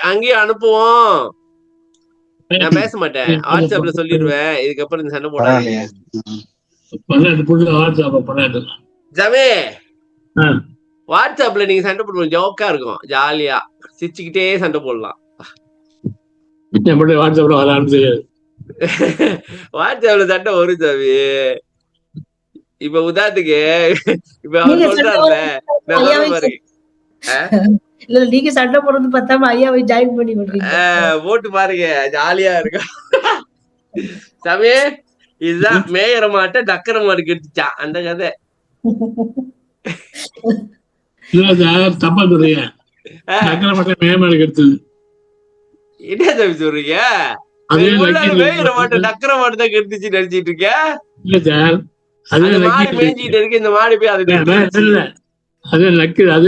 Speaker 2: அங்கேயே அனுப்புவோம். நான் பேச மாட்டேன், வாட்ஸ்அப்ல சொல்லிடுவேன். இதுக்கப்புறம் இந்த சண்டை போடாதீங்க ஜமே. வாட்ஸ்அப்ல நீங்க சண்டை போடுவோம், ஜோக்கா இருக்கும், ஜாலியா சிரிச்சுக்கிட்டே சண்டை போடலாம்.
Speaker 1: வாட்ஸ்அப்ல வர ஆரம்பிச்சு
Speaker 2: வாட்ஸ்அப்ல சண்டை வரும் சாமி. இப்ப உதாரணத்துக்கு இப்ப அவர் சொல்றாருல, நான் சொல்ல பாருங்க,
Speaker 4: நீங்க சண்டை போடுறது பார்த்தாம ஐயாவை ஜாயின் பண்ணி
Speaker 2: போட்டு பாருங்க, ஜாலியா இருக்கும் சாமி. இதுதான் மேயற மாட்ட டக்கர மாடு கெடுத்துச்சான் அந்த கதை.
Speaker 1: தப்பா சொல்றீங்க,
Speaker 2: என்ன சாமி சொல்றீங்க? மேயற மாட்ட டக்கர மாடு தான் கெடுத்துச்சு நினைச்சிட்டு இருக்கேன். மாடு மேய்ஞ்சிட்டு இருக்கு, இந்த மாடு போய்
Speaker 1: அது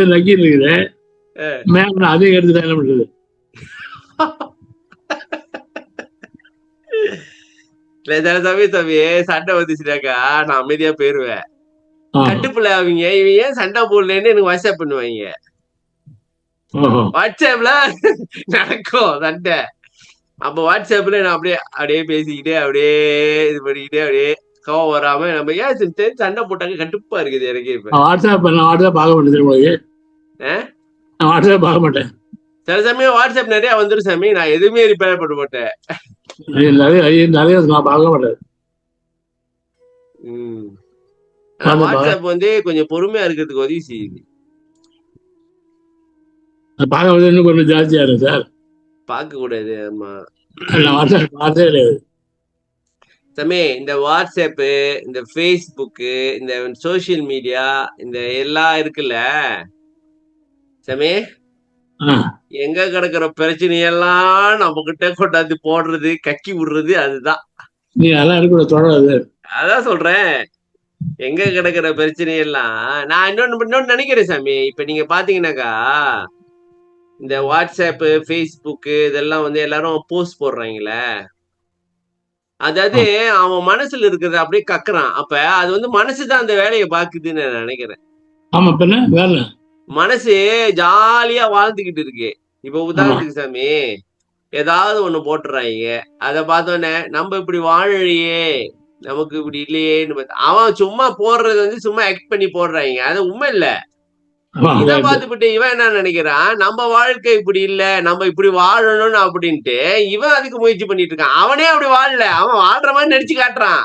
Speaker 1: நக்கி இருக்குது, அதையும் எடுத்துட்டா என்ன பண்றது?
Speaker 2: சண்டை வந்துச்சுனாக்கா நான் அமைதியா போயிருவேன். கட்டுப்புல அவங்க இவன் ஏன் சண்டை போடலன்னு எனக்கு வாட்ஸ்அப் பண்ணுவாங்க. வாட்ஸ்அப்ல நடக்கும் சண்டை. அப்ப வாட்ஸ்அப்ல நான் அப்படியே பேசிக்கிட்டே அப்படியே இது பண்ணிக்கிட்டே அப்படியே கோவம் வராம நம்ம ஏன் சண்டை போட்டாங்க கட்டுப்பா இருக்குது எனக்கு. இப்ப
Speaker 1: வாட்ஸ்அப் பார்க்க மாட்டேன்
Speaker 2: சில சமயம் வாட்ஸ்அப் நிறைய வந்துடும் சாமி, நான் எதுவுமே ரிப்பேர் பண்ண மாட்டேன். வாட்ஸ்அப் வந்து கொஞ்சம் பொறுமையா இருக்கிறதுக்கு உதவி செய்யுது.
Speaker 1: இன்னும் கொஞ்சம் ஜாஸ்தியா இருக்கு சார்,
Speaker 2: பார்க்க கூடாது. ஆமா சாமி, இந்த வாட்ஸ்அப்பு, இந்த ஃபேஸ்புக்கு, இந்த சோசியல் மீடியா, இந்த எல்லாம் இருக்குல்ல சாமி, எங்க கிடக்குற பிரச்சனையெல்லாம் நம்ம கிட்ட கொண்டாந்து போடுறது, கக்கி விடுறது, அதுதான்.
Speaker 1: நீ அதெல்லாம் இருக்க,
Speaker 2: அதான் சொல்றேன், எங்க கிடக்குற பிரச்சனையெல்லாம் நான் இன்னொன்னு நினைக்கிறேன் சாமி. இப்ப நீங்க பாத்தீங்கன்னாக்கா இந்த வாட்ஸ்அப்பு, ஃபேஸ்புக்கு இதெல்லாம் வந்து எல்லாரும் போஸ்ட் போடுறாங்களே, அதாவது அவன் மனசுல இருக்கிறத அப்படியே கக்குறான். அப்ப அது வந்து மனசுதான் அந்த வேலையை பாக்குதுன்னு நான் நினைக்கிறேன். மனசு ஜாலியா வாழ்ந்துகிட்டு இருக்கு. இப்ப உதாரணத்துக்கு சாமி ஏதாவது ஒண்ணு போட்டுறாங்க, அத பார்த்தோன்னே நம்ம இப்படி வாழலையே, நமக்கு இப்படி இல்லையேன்னு அவன் சும்மா போடுறது வந்து சும்மா ஆக்ட் பண்ணி போடுறாங்க, அது உண்மை இல்ல. இதை பார்த்துக்கிட்டு இவன் என்ன நினைக்கிறான், நம்ம வாழ்க்கை இப்படி இல்ல, நம்ம இப்படி வாழணும்னு அப்படின்ட்டு இவன் அதுக்கு முயற்சி பண்ணிட்டு இருக்கான். அவனே அப்படி வாழல, அவன் வாழ்ற மாதிரி நடிச்சு காட்டுறான்.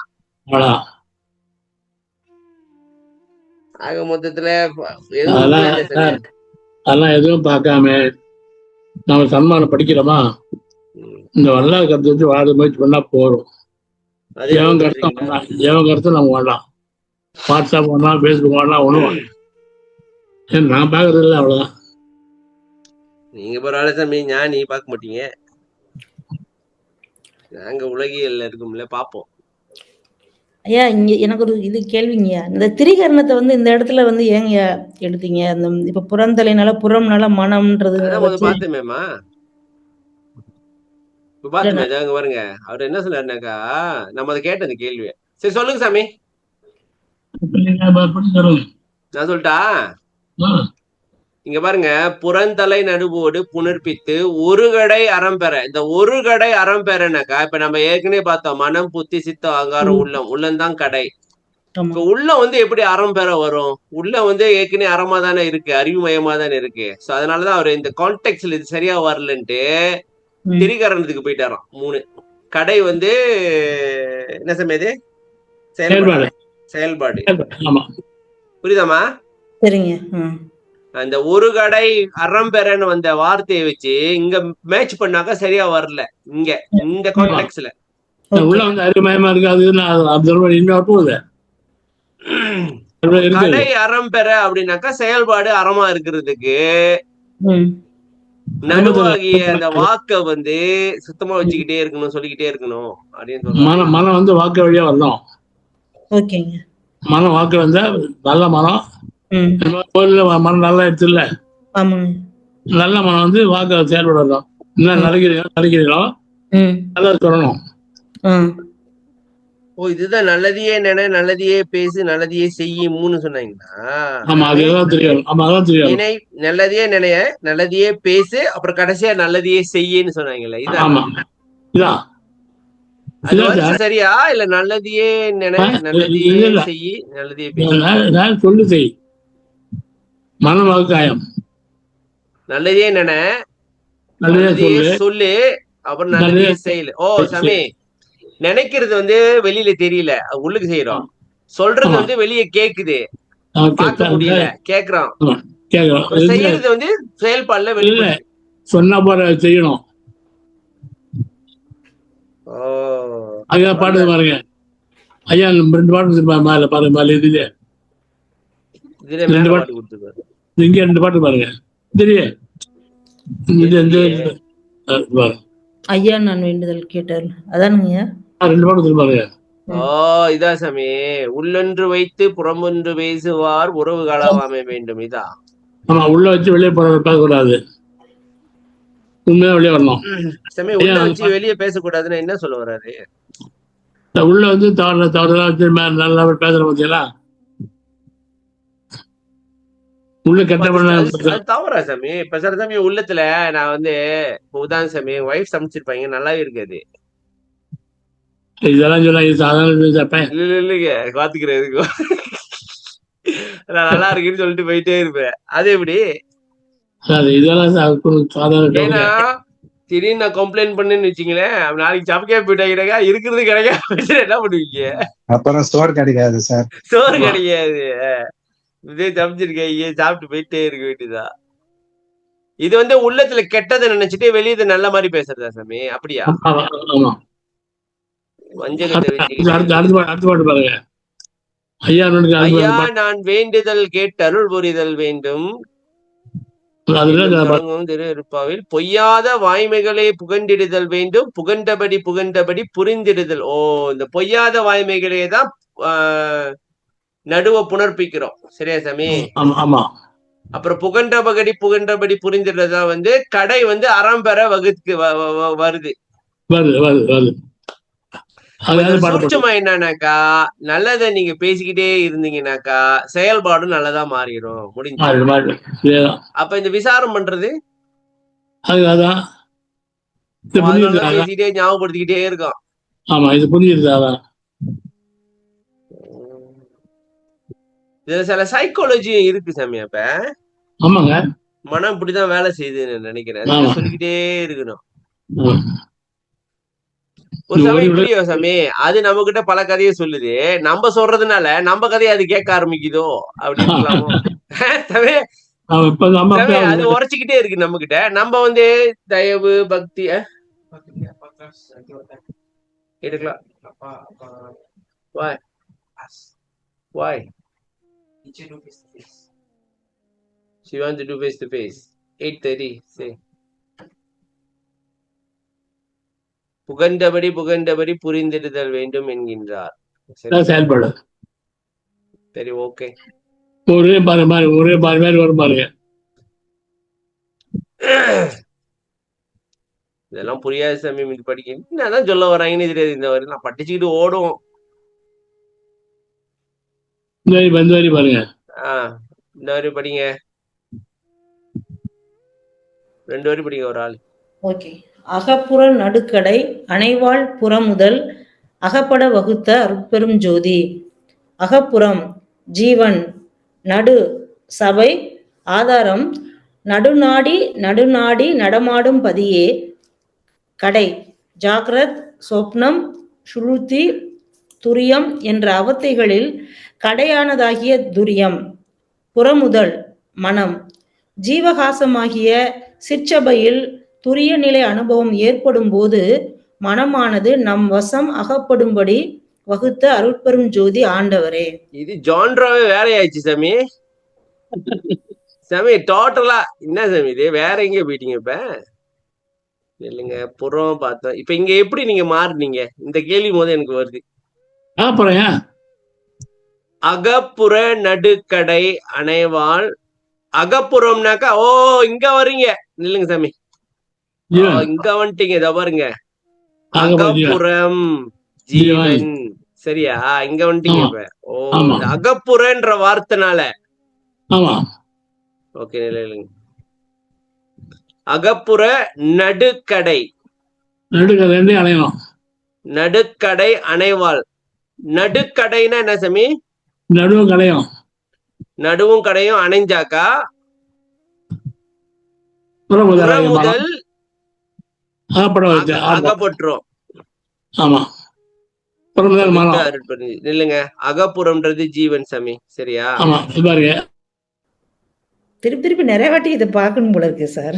Speaker 2: ஆக மொத்தத்துல எதுவும் உண்மை இல்லை சாமி.
Speaker 1: அதெல்லாம் எதுவும் பார்க்காம நம்ம சன்மானம் படிக்கிறோமா, இந்த வரலாறு கருத்து வச்சு வாழ முயற்சி பண்ணா போறோம். எவன் கருத்தும் நம்ம வாழலாம். வாட்ஸ்அப் வாழலாம், ஃபேஸ்புக் வாழலாம், ஒண்ணும் வாழலாம். நான் பாக்குறது இல்லை, அவ்வளவுதான்.
Speaker 2: நீங்க பரவாயில்ல சாமி, நீ பார்க்க மாட்டீங்க. நாங்க உலகியல்ல இருக்கும்ல பாப்போம்.
Speaker 4: ஐயா இங்க எனக்கு ஒரு இது கேள்விங்க. இந்த திரிகரணத்தை வந்து இந்த இடத்துல வந்து ஏங்க எடுத்தீங்க? அந்த இப்ப புறந்தலைனால புறம்னால மனம்ன்றது
Speaker 2: பாத்துமேமா பாத்துமே அங்க பாருங்க. அவர் என்ன சொன்னாருனாக்கா, நம்ம அதை கேட்ட அந்த கேள்வியை. சரி சொல்லுங்க சாமி. நான் சொல்லிட்டா, இங்க பாருங்க, புறந்தலை நடுவோடு புனர்ப்பித்து ஒரு கடை அறம் பெற. இந்த ஒரு கடை அறம் பெறனாக்கா, இப்ப நம்ம ஏற்கனவே பார்த்தோம், மனம் புத்தி சித்தம் அகங்காரம் உள்ளம், உள்ளம்தான் கடை. இப்ப உள்ளம் வந்து எப்படி அறம் பெற வரும்? உள்ளம் வந்து ஏற்கனவே அறமா தானே இருக்கு, அறிவுமயமா தானே இருக்கு. சோ அதனாலதான் அவர் இந்த கான்டெக்ட்ல இது சரியா வரலன்ட்டு திரிகரணத்துக்கு போயிட்டாராம். 3 கடை வந்து என்ன சமயது? செயல்பாடு. புரியுதாமா?
Speaker 4: சரிங்க.
Speaker 2: அந்த ஒரு கடை அறம் பெறன்னு வந்த வார்த்தையை வச்சு இங்க மேட்ச் பண்ணாக்க சரியா வரல. இங்க இந்த கான்டெக்ட்ல
Speaker 1: உள்ள வந்து அறிவுமயமா இருக்காது.
Speaker 2: கடை அறம் பெற அப்படின்னாக்கா செயல்பாடு அறமா இருக்கிறதுக்கு நடுவாகிய அந்த வாக்க வந்து சுத்தமா வச்சுக்கிட்டே இருக்கணும், சொல்லிக்கிட்டே இருக்கணும் அப்படின்னு சொல்றாங்க.
Speaker 1: மனம் வந்து வாக்கு வழியா வரணும். மனம் வாக்கு வந்தா நல்ல மனம். கோயில்ல மனம் நல்லா எடுத்து இல்ல, நல்ல மனம் வந்து வாக்கு செயல்பட வரணும். என்ன நினைக்கிறீங்களோ நல்லா சொல்லணும்.
Speaker 2: ஓ, இதுதான் நல்லதையே நினை, நல்லதையே பேசு, நல்லதையே செய்யும்னு சொன்னாங்களா? நினை, நல்லதையே நினைய, நல்லதையே பேசு, அப்புறம் கடைசியா நல்லதையே செய்யன்னு சொன்னாங்கல்ல, இதான் சரியா? இல்ல நல்லதையே நினை, நல்லதையே செய்யி, நல்லதையே பேசு,
Speaker 1: சொல்லு செய், மனவாக்காயம்.
Speaker 2: நல்லதையே நினை, நல்லதையே சொல்லு, அப்புறம் நல்லதையே செய்யல. ஓ சாமி, நினைக்கிறது வந்து வெளியில தெரியல, உள்ளுக்கு செய்யறோம். சொல்றது வந்து வெளியே கேக்குது, பார்க்க முடியல, கேக்குறோம். செய்யறது வந்து செயல்பாடுல வெளியில
Speaker 1: சொன்ன போற செய்யணும். பாட்டு பாருங்க ஐயா, 2 பாட்டு மேல பாருங்க, மேல இது 2 பாட்டு கொடுத்துருக்காரு. இங்க 2 பாட்டு பாருங்க. தெரியும்
Speaker 4: ஐயா நான் வேண்டுதல் கேட்டார், அதானுங்க
Speaker 1: 2 பாட்டு பாருங்க.
Speaker 2: இதான் சாமி, உள்ளொன்று வைத்து புறமொன்று பேசுவார் உறவு களவாமை வேண்டும். இதா
Speaker 1: ஆமா, உள்ள வச்சு வெளியே போக கூடாது, உண்மையா வெளியே வரணும்.
Speaker 2: சாமி, உள்ள வச்சு வெளியே பேசக்கூடாதுன்னா என்ன சொல்ல வர்றாரு?
Speaker 1: உள்ள வந்து தவறுதலா வச்சு நல்லா பேசுற பத்தியெல்லாம் உள்ள கெட்ட
Speaker 2: தவறா சாமி? இப்ப சார் சாமி, உள்ளத்துல நான் வந்து உதாரண சாமி, ஒய்ஃப் சமைச்சிருப்பாங்க, நல்லாவே இருக்காது,
Speaker 1: இதெல்லாம் சொல்ல
Speaker 2: இல்லைங்க பாத்துக்கிறதுக்கு நல்லா இருக்குன்னு சொல்லிட்டு போயிட்டே இருப்பேன். அது எப்படி? ஏன்னா திடீர்னு நான் கம்ப்ளைண்ட் பண்ணேன்னு வச்சுங்களேன், நாளைக்கு சமைக்க போயிட்டாங்க, இருக்கிறது கிடைக்காது, என்ன பண்ணுவீங்க?
Speaker 3: அப்புறம் சோறு கிடைக்காது சார்,
Speaker 2: சோறு கிடைக்காது. இதே சமைச்சிருக்கீங்க, சாப்பிட்டு போயிட்டே இருக்க வேண்டியதா. இது வந்து உள்ளத்துல கெட்டதை நினைச்சிட்டு வெளியே நல்ல மாதிரி பேசுறதா சாமி? அப்படியா? ஐயா நான் வேண்டுதல் கேட்டருள் புரிதல் வேண்டும், திருப்பாவில் பொய்யாத வாய்மைகளை புகண்டிடுதல் வேண்டும், புகண்டபடி புகண்டபடி புரிந்திடுதல். ஓ, இந்த பொய்யாத வாய்மைகளே தான் நடுவ புனர்ப்பிக்கிறோம், சரியா சாமி? அப்புறம் புகண்டபடி புகண்டபடி புரிந்திடுறதுதான் வந்து கடை வந்து அறம் பெற வகுத்து வருது. சூட்சமா என்னன்னாக்கா, நல்லதை நீங்க பேசிக்கிட்டே இருந்தீங்கன்னாக்கா செயல்பாடும் நல்லதா மாறிடும், முடிஞ்சு. அப்ப இந்த விசாரம் பண்றது பேசிக்கிட்டே ஞாபகப்படுத்திக்கிட்டே இருக்கும்.
Speaker 1: ஆமா, இது புரியுது.
Speaker 2: இதுல சில சைக்காலஜியும் இருக்கு சாமி. அப்ப
Speaker 1: ஆமாங்க,
Speaker 2: மனம் இப்படிதான் வேலை செய்யுதுன்னு நினைக்கிறேன், சொல்லிக்கிட்டே இருக்கணும். ஒரு சமயம் இப்படியோ சாமி, அது நம்ம கிட்ட பல கதையை சொல்லுது, நம்ம சொல்றதுனால நம்ம கதையை அது கேட்க ஆரம்பிக்குதோ அப்படி இருக்கலாமோ? சாமி, அது உரைச்சுக்கிட்டே இருக்கு நம்ம கிட்ட. நம்ம வந்து தயவு பக்தி எடுக்கலாம். Why? Why? She wants to do face to face. 8:30. Say. புகண்டபடி புகண்டபடி புரிந்திடுதல் வேண்டும் என்கின்றார்.
Speaker 1: செயல்படு.
Speaker 2: சரி, ஓகே.
Speaker 1: ஒரே மாதிரி வரும் பாருங்க.
Speaker 2: இதெல்லாம் புரியாது சாமி, இது படிக்க என்னதான் சொல்ல வராங்கன்னு தெரியாது. இந்த வரி நான் படிச்சுக்கிட்டு ஓடும்.
Speaker 1: இந்த வரி பாருங்க.
Speaker 2: இந்த வரி படிங்க. 2 வரி படிங்க ஒரு ஆள்.
Speaker 4: ஓகே. அகப்புற நடுக்கடை அணைவாள் புறமுதல் அகப்பட வகுத்த அருட்பெரும் ஜோதி. அகப்புறம் ஜீவன், நடு சபை, ஆதாரம் நடுநாடி நடுநாடி நடமாடும் பதியே. கடை ஜாகிரத், சொப்னம், சுளுத்தி, துரியம் என்ற அவத்தைகளில் கடையானதாகிய துரியம். புறமுதல் மனம் ஜீவகாசமாகிய சிற்சபையில் துரிய நிலை அனுபவம் ஏற்படும் போது மனமானது நம் வசம் அகப்படும்படி வகுத்த அருட்பெரும் ஜோதி ஆண்டவரே.
Speaker 2: இது ஜான்ராவே வேறையாச்சு சாமி. சாமி டோட்டலா என்ன சாமி இது வேற எங்க போயிட்டீங்க? இப்ப இல்லைங்க, புறம் பார்த்தோம். இப்ப இங்க எப்படி நீங்க மாறுனீங்க? இந்த கேள்வி போது எனக்கு வருது. அகப்புற நடுக்கடை அணைவாள். அகப்புறம்னாக்கா இங்க வர்றீங்க. இல்லைங்க சாமி, இங்க வந்துட்டீங்க. இத பாருங்க, அகப்புறம் ஜீவன். சரியா? இங்க வந்துட்டீங்க. இப்ப அகப்புறன்ற வார்த்தைனால ஓகே. இல்லைங்க, அகப்புற நடுக்கடை நடுக்கடை அணைவாள். நடுக்கடைனா என்ன சாமி? நடுவும் கடையும் அணைஞ்சாக்கா புறமுதல் அகப்பட்டுரும். இல்லைங்க, அகப்புறம்ன்றது ஜீவன் சாமி. சரியா?
Speaker 4: திருப்பி நிறைய வாட்டி இதை பார்க்கணும் போல இருக்கு சார்.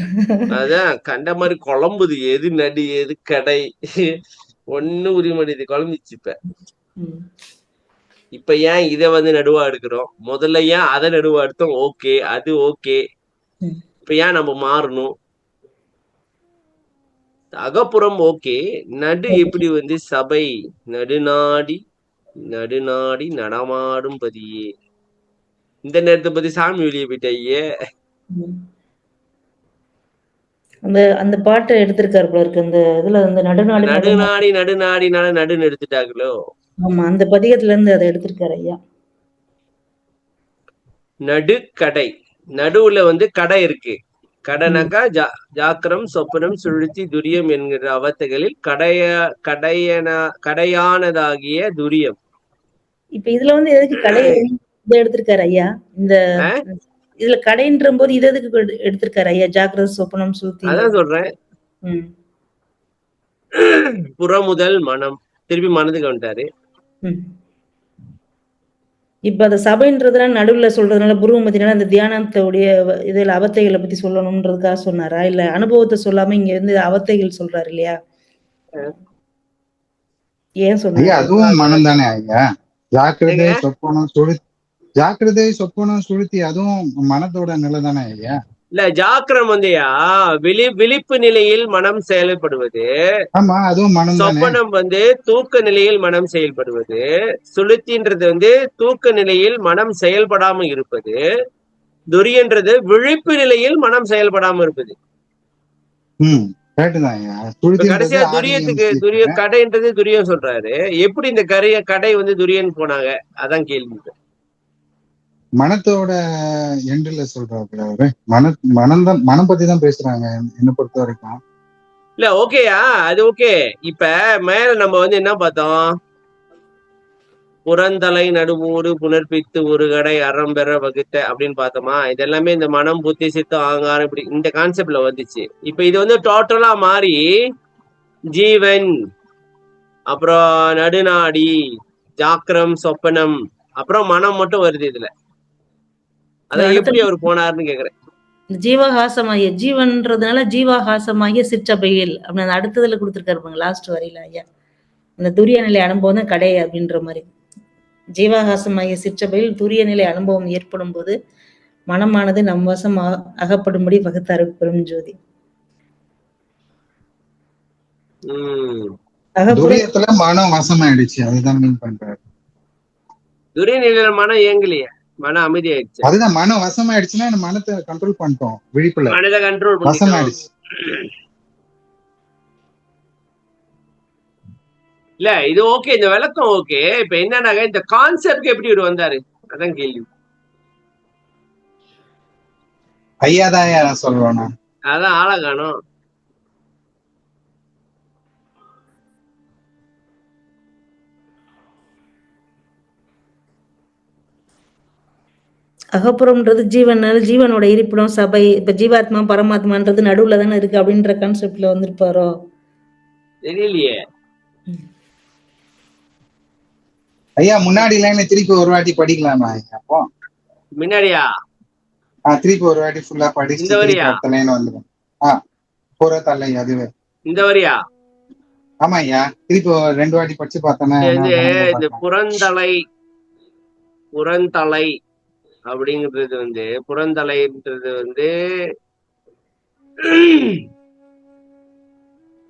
Speaker 2: அதான் கண்ட மாதிரி குழம்புது. எது நடு எது கடை ஒண்ணு உரிமடிது குழம்பிச்சு. இப்ப ஏன் இத வந்து நடுவா எடுக்கிறோம்? முதல்ல ஏன் அதை நடுவா எடுத்தோம்? ஓகே, அது ஓகே. இப்ப ஏன் நம்ம மாறணும்? அகப்புறம் ஓகே, நடு எப்படி வந்து சபை நடுநாடி நடுநாடி நடமாடும் பதியே. இந்த நேரத்தை பத்தி சாமி வெளியே போயிட்டாயே.
Speaker 4: அந்த பாட்டை எடுத்திருக்காரு போல இருக்கு. அந்த இதுல வந்து நடுநாடி
Speaker 2: நடுநாடி நடுநாடினால நடுன்னு எடுத்துட்டாங்களோ.
Speaker 4: ஆமா, அந்த பதிகத்துல இருந்து அதை எடுத்திருக்காரு ஐயா.
Speaker 2: நடுக்கடை, நடுவுல வந்து கடை இருக்கு. கடைனாக்கா ஜாக்கிரம், சொப்பனம், சுழுத்தி, துரியம் என்கிற அவத்தைகளில் கடையானதாகிய துரியம்.
Speaker 4: இப்ப இதுல வந்து எதுக்கு கடை எடுத்திருக்காரு ஐயா? இந்த இதுல கடைன்ற போது இது எதுக்கு எடுத்திருக்காரு ஐயா? ஜாக்கிரத, சொப்பனம், சுழுத்தி.
Speaker 2: அதான் சொல்றேன். புறமுதல் மனம், திருப்பி மனதுக்கு வந்துட்டாரு.
Speaker 4: இப்ப அந்த சபைன்றதுல நடுவுல சொல்றதுனால புருவமத்தினால அந்த தியானத்தோடைய இதுல அவத்தைகளை பத்தி சொல்லணும்ன்றதுக்காக சொன்னாரா, இல்ல அனுபவத்தை சொல்லாம இங்க இருந்து அவத்தைகள் சொல்றாரு இல்லையா? ஏன் சொன்னாரு?
Speaker 3: அதுவும் மனம் தானே ஐயா. ஜாக்கிரதை, சொப்பனம், சுழுத்தி. ஜாக்கிரதை, சொப்பனம், சுழுத்தி அதுவும் மனதோட நிலை தானே ஐயா.
Speaker 2: இல்ல, ஜாக்கிரம் வந்துயா விழிப்பு நிலையில் மனம் செயல்படுவது.
Speaker 3: ஆமா, அதுவும் மனம்.
Speaker 2: சொப்பனம் வந்து தூக்க நிலையில் மனம் செயல்படுவது. சுளுத்தின்றது வந்து தூக்க நிலையில் மனம் செயல்படாம இருப்பது. துரியன்றது விழிப்பு நிலையில் மனம் செயல்படாம இருப்பது. கடைசியா துரியத்துக்கு கடைன்றது துரியம் சொல்றாரு. எப்படி இந்த கடை வந்து துரியன் போனாங்க? அதான் கேள்வி.
Speaker 3: மனத்தோட எண்டுல சொல்றாரு அவரு. மனம் பத்தி தான் பேசுறாங்க என்ன பொறுத்த வரைக்கும்.
Speaker 2: இல்ல, ஓகேயா, அது ஓகே. இப்ப மேல நம்ம வந்து என்ன பார்த்தோம்? புறந்தலை நடுமூறு புனர்பித்து ஒரு கடை அறம்பெற வகுத்த அப்படின்னு பார்த்தோமா? இது எல்லாமே இந்த மனம், புத்தி, சித்தம், ஆங்காரம் இப்படி இந்த கான்செப்ட்ல வந்துச்சு. இப்ப இது வந்து டோட்டலா மாறி ஜீவன் அப்புறம் நடுநாடி, ஜாக்கிரம், சொப்பனம், அப்புறம் மனம் மட்டும் வருது இதுல. அதான் எப்படி அவர் போனாருன்னு கேக்குறேன்.
Speaker 4: ஜீவகாசமாகிய ஜீவன்றதுனால ஜீவகாசமாகிய சிற்றபையில் அப்படின்னு அடுத்ததுல கொடுத்துருக்காரு லாஸ்ட் வரையில ஐயா. அந்த துரிய நிலை அனுபவம் தான் கடை அப்படின்ற மாதிரி. ஜீவகாசமாகிய சிற்றபையில் துரிய நிலை அனுபவம் ஏற்படும் போது மனமானது நம் வசம் அகப்படும்படி வகுத்து அருட்பெரும் ஜோதி.
Speaker 3: துரியத்துல மனம் வசமாயிடுச்சு, அதுதான் மீன் பண்றாரு.
Speaker 2: துரிய நிலையில மனம் இயங்கலையே, மனம் அமைதி ஆயிடுச்சு.
Speaker 3: அதுதான் மனம் வசமாயிடுச்சுன்னா மனத்தை கண்ட்ரோல் பண்ணிட்டோம், விழிப்புல
Speaker 2: மனதை கண்ட்ரோல்
Speaker 3: வசமாயிடுச்சு.
Speaker 2: இல்ல இது ஓகே, இந்த விளக்கம் ஓகே. இப்ப என்னன்னாங்க இந்த கான்செப்ட் எப்படி இவர் வந்தாரு, அதான் கேள்வி.
Speaker 3: ஐயா தான் சொல்லுவானா,
Speaker 2: அதான் ஆளை காணும்.
Speaker 4: அகப்புறம்ன்றது ஜீவனோட இருப்பிடம் சபை. இப்ப ஜீவாத்மா பரமாத்மான்றது நடுவுல தானே இருக்கு அப்படின்ற கான்செப்ட்ல வந்திருப்பாரோ
Speaker 2: தெரியலையே.
Speaker 3: ஐயா முன்னாடி லைன் திருப்பி ஒரு வாட்டி படிக்கலாமா ஐயா? அப்போ
Speaker 2: முன்னாடியா
Speaker 3: திருப்பி ஒரு வாட்டி ஃபுல்லா படிச்சு
Speaker 2: இந்த வரியா
Speaker 3: வந்துடும். புறத்தலை அதுவே
Speaker 2: இந்த வரியா?
Speaker 3: ஆமா ஐயா, திருப்பி 2 வாட்டி படிச்சு பார்த்தோன்னா
Speaker 2: இந்த புறந்தலை அப்படிங்கிறது புறந்தலைன்றது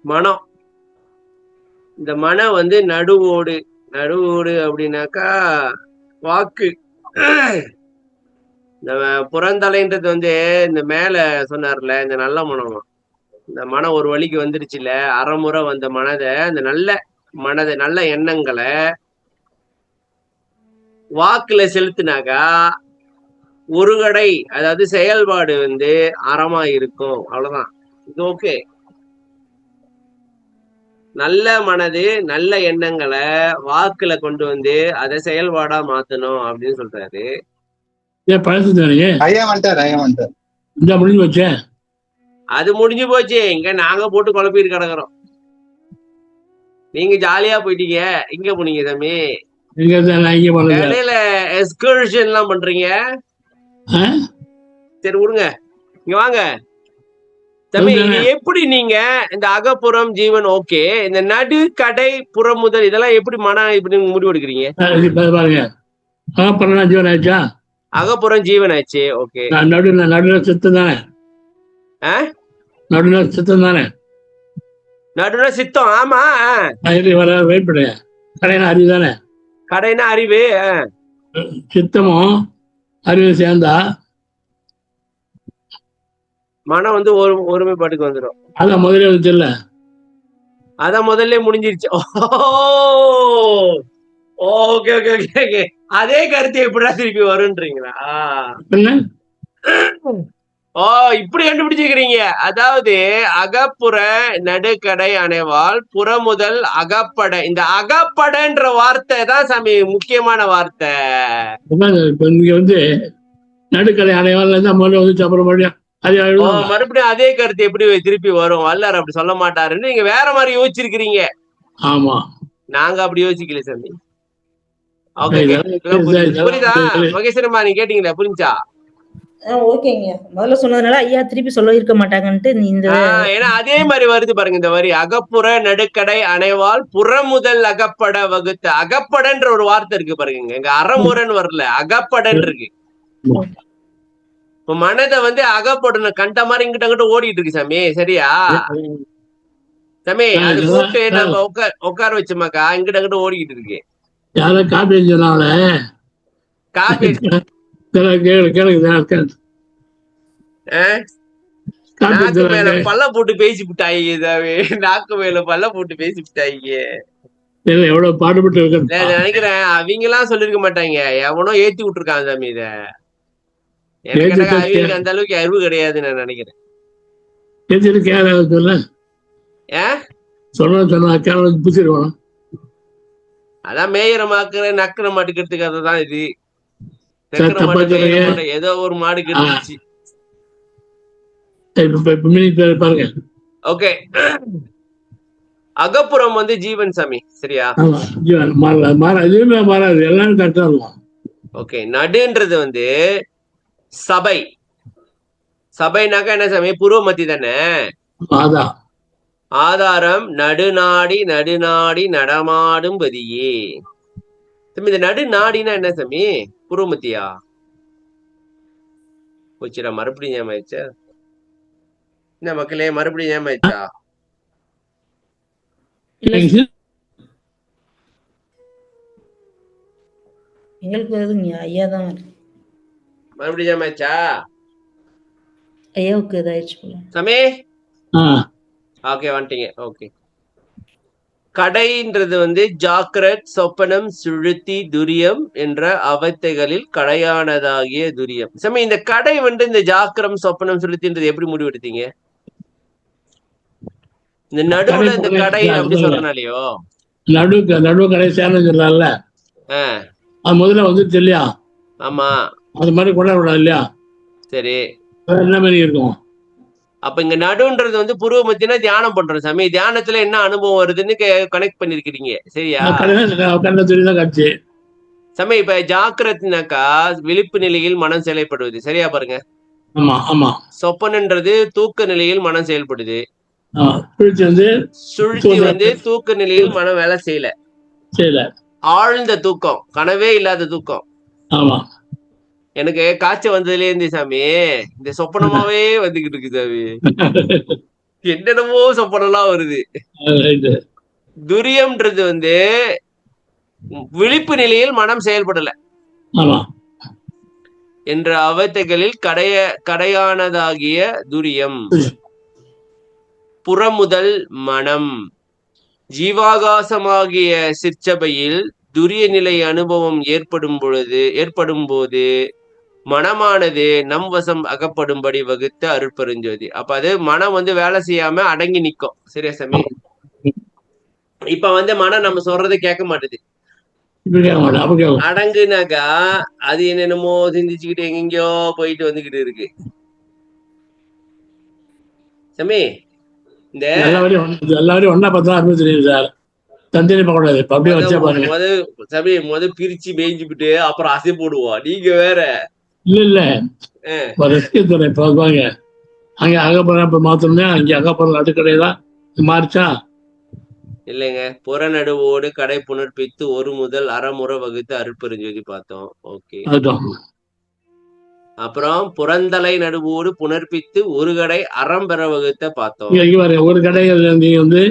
Speaker 2: மனம். இந்த மனம் நடுவோடு அப்படின்னாக்கா வாக்கு. இந்த புறந்தலைன்றது இந்த மேல சொன்னார்ல, இந்த நல்ல மனம். இந்த மனம் ஒரு வழிக்கு வந்துருச்சு இல்ல, அறமுறை வந்த மனதை, அந்த நல்ல எண்ணங்களை வாக்குல செலுத்தினாக்கா ஒரு கடை, அதாவது செயல்பாடு அறமா இருக்கும். அவ்வளவுதான், இது ஓகே. நல்ல மனது நல்ல எண்ணங்களை வாக்குல கொண்டு அதை செயல்பாடா மாத்தணும் அப்படின்னு சொல்றாரு. அது முடிஞ்சு போச்சு. இங்க நாங்க போட்டு குழப்பிட்டு கிடக்குறோம். நீங்க ஜாலியா போயிட்டீங்க. இங்க போனீங்க தம்பி, இடையில எக்ஸ்கர்ஷன் எல்லாம் பண்றீங்க. சரி விடுங்க, இங்க வாங்க தம்பி. இது எப்படி நீங்க இந்த அகப்புறம் ஜீவன் ஓகே, இந்த நடு கடை புறம் முதல் இதெல்லாம் எப்படி இப்படி முடிவு எடுக்கிறீங்க? அகப்புறம் ஜீவன் ஆச்சு, ஓகே.
Speaker 1: நடுவுல சித்தம் தானே, நடுவுல சித்தம் தானே,
Speaker 2: நடுவுல சித்தம். ஆமா,
Speaker 1: வெயிட் பண்ணுங்க. கடைனா அறிவு தானே,
Speaker 2: கடைனா அறிவு.
Speaker 1: சித்தமும் அறிவு சேர்ந்தா
Speaker 2: மனம் ஒருமைப்பாட்டுக்கு வந்துடும்.
Speaker 1: அதான் முதல்ல வந்துச்சு இல்ல,
Speaker 2: அதான் முதல்ல முடிஞ்சிருச்சு. Okay okay okay. அதே கருத்து எப்படா திருப்பி வரும்ன்றீங்களா? இப்படி கண்டுபிடிச்சிருக்கிறீங்க. அதாவது அகப்புற நடுக்கடை அணைவால் புறமுதல் அகப்படை. இந்த அகப்படைன்ற வார்த்தை தான் சாமி முக்கியமான வார்த்தை.
Speaker 1: இங்க நடுக்கடை அணைவால் அப்புறம்
Speaker 2: மறுபடியும் அதே கருத்து எப்படி திருப்பி வரும்? வல்லார் அப்படி சொல்ல மாட்டாருன்னு நீங்க வேற மாதிரி யோசிச்சிருக்கிறீங்க.
Speaker 1: ஆமா,
Speaker 2: நாங்க அப்படி யோசிக்கல சாமி. புரியுதா மகேஸ்வரமா? நீங்க கேட்டீங்களா, புரிஞ்சா?
Speaker 4: ஓகேங்க, முதல்ல சொன்னதுனால ஐயா திருப்பி சொல்ல இருக்க மாட்டாங்கன்ட்டு
Speaker 2: ஏன்னா அதே மாதிரி வருது பாருங்க இந்த வரி. அகப்புற நடுக்கடை அணைவால் புறமுதல் அகப்பட வகுத்த. அகப்படன்ற ஒரு வார்த்தை இருக்கு பாருங்க, இங்க அறமுறைன்னு வரல, அகப்படன் இருக்கு. இப்ப மனதை அகப்படணும் கண்ட மாதிரி இங்கிட்ட அங்கிட்ட ஓடிட்டு இருக்கு சாமி. சரியா சாமி? அது கூப்பிட்டு நம்ம உட்கார வச்சோமாக்கா இங்கிட்ட அங்கிட்ட ஓடிக்கிட்டு இருக்கு.
Speaker 1: காப்பி
Speaker 2: நாக்கு மேல பல்ல போட்டு பேசி விட்டாங்க. நாக்கு மேல பல்ல போட்டு பேசி விட்டாங்க.
Speaker 1: எவ்வளவு பாடுபட்டு
Speaker 2: நினைக்கிறேன் அவங்க எல்லாம் சொல்லிருக்க மாட்டாங்க. எவனோ ஏத்தி விட்டுருக்கான் சாமி. இத எனக்கு அவங்களுக்கு அந்த அளவுக்கு அறிவு கிடையாதுன்னு நான் நினைக்கிறேன். அதான் மேயற மாக்குற நக்கிற மாட்டு கெடுத்துக்கிறதுதான் இது. ஏதோ ஒரு மாடு கெடுத்துச்சு. ஓகே, அகப்புறம் வந்து ஜீவன் சாமி, சரியா?
Speaker 1: ஆமா, ஜீவன் மாறாது, எதுவுமே மாறாது, எல்லாரும் கரெக்டா இருக்கும்.
Speaker 2: ஓகே. நடுன்றது வந்து சபை. சபைனாக்கா என்ன சாமி? பூர்வ மத்தி தானே.
Speaker 1: அதான்
Speaker 2: ஆதாரம் நடுநாடி நடுநாடி நடமாடும் பதியே. சாமி இந்த நடுநாடினா என்ன சாமி? பூர்வ மத்தியா? போச்சுடா, மறுபடியும் ஞாபகம் என்ன மக்களே, மறுபடியும் ஞாபகம்
Speaker 4: எங்களுக்கு வருதுங்க, ஐயா தான் வருது.
Speaker 2: மறுபடியும் ஞாபகம்
Speaker 4: ஐயாவுக்கு இதாயிடுச்சு போல.
Speaker 2: சாமி ஓகே, வந்துட்டீங்க. ஓகே. கடைன்றது வந்து ஜாக்கிரத், சொப்பனம், சுழுத்தி, துரியம் என்ற அவத்தைகளில் கடையானதாகிய துரியம். சாமி இந்த கடை வந்து இந்த ஜாக்கிரம், சொப்பனம், சுழுத்தின்றது எப்படி முடிவெடுத்தீங்க? இந்த நடுவுல இந்த கடை அப்படி சொல்றனாலயோ?
Speaker 1: நடுவு கடை சேர்ந்து சொல்றாங்கல்ல, அது முதல்ல வந்து இல்லையா?
Speaker 2: ஆமா,
Speaker 1: அது மாதிரி கொண்டாட கூடாது இல்லையா?
Speaker 2: சரி,
Speaker 1: என்ன மாதிரி இருக்கும்?
Speaker 2: அப்ப இங்க நடுன்றது வந்து பூர்வ மத்தினா தியானம் பண்றோம் சாமி. தியானத்துல என்ன அனுபவம் வருதுன்னு கனெக்ட் பண்ணிருக்கீங்க, சரியா?
Speaker 1: காட்சி
Speaker 2: சாமி இப்ப ஜாக்கிரத்னாக்கா விழிப்பு நிலையில் மனம் செயல்படுவது, சரியா பாருங்க?
Speaker 1: ஆமா ஆமா.
Speaker 2: சொப்பனன்றது தூக்க நிலையில் மனம் செயல்படுது. சுழ்ச்சி வந்து தூக்க நிலையில் மனம் வேலை செய்யல. ஆழ்ந்த தூக்கம், கனவே இல்லாத தூக்கம்.
Speaker 1: ஆமா.
Speaker 2: எனக்கு காய்ச்சல் வந்ததுல இருந்து சாமி இந்த சொப்பனமாவே வந்துகிட்டு இருக்கு சாமி. என்னென்னமோ சொப்பனம்லாம் வருது. துரியம்ன்றது வந்து விழிப்பு நிலையில் மனம் செயல்படல என்ற அவத்தைகளில் கடையானதாகிய துரியம். புறமுதல் மனம் ஜீவாகாசமாகிய சிற்சபையில் துரிய நிலை அனுபவம் ஏற்படும் போது மனமானது நம் வசம் அகப்படும்படி வகுத்த அருட்பெருஞ்சோதி. அப்ப அது மனம் வந்து வேலை செய்யாம அடங்கி நிக்கும், சரியா சாமி? இப்ப வந்து மனம் நம்ம சொல்றதை கேட்க மாட்டேது. அடங்குனாக்கா அது என்னென்னமோ சிந்திச்சுக்கிட்டு எங்கெங்கயோ போயிட்டு வந்துகிட்டு இருக்கு சாமி. இந்த
Speaker 1: எல்லாரும் ஒன்னா பார்த்தா அருமை தெரியும் சார்.
Speaker 2: முத பிரிச்சு மேய்ஞ்சுக்கிட்டு அப்புறம் அசை போடுவோம். நீங்க வேற
Speaker 1: இல்ல அங்க அகப்புற மாத்தோம்னா அங்க அகப்புற அடுக்கடையதான் மாறிச்சா
Speaker 2: இல்லைங்க. புறநடுவோடு கடை புனர்ப்பித்து ஒரு முதல் அறமுறை வகுத்து அருட்பெருஞ்சோதி பார்த்தோம். ஓகே. அப்புறம் புறந்தலை நடுவோடு புனர்ப்பித்து ஒரு கடை அறம் பெற வகுத்த பார்த்தோம்.
Speaker 1: ஒரு கடை வந்து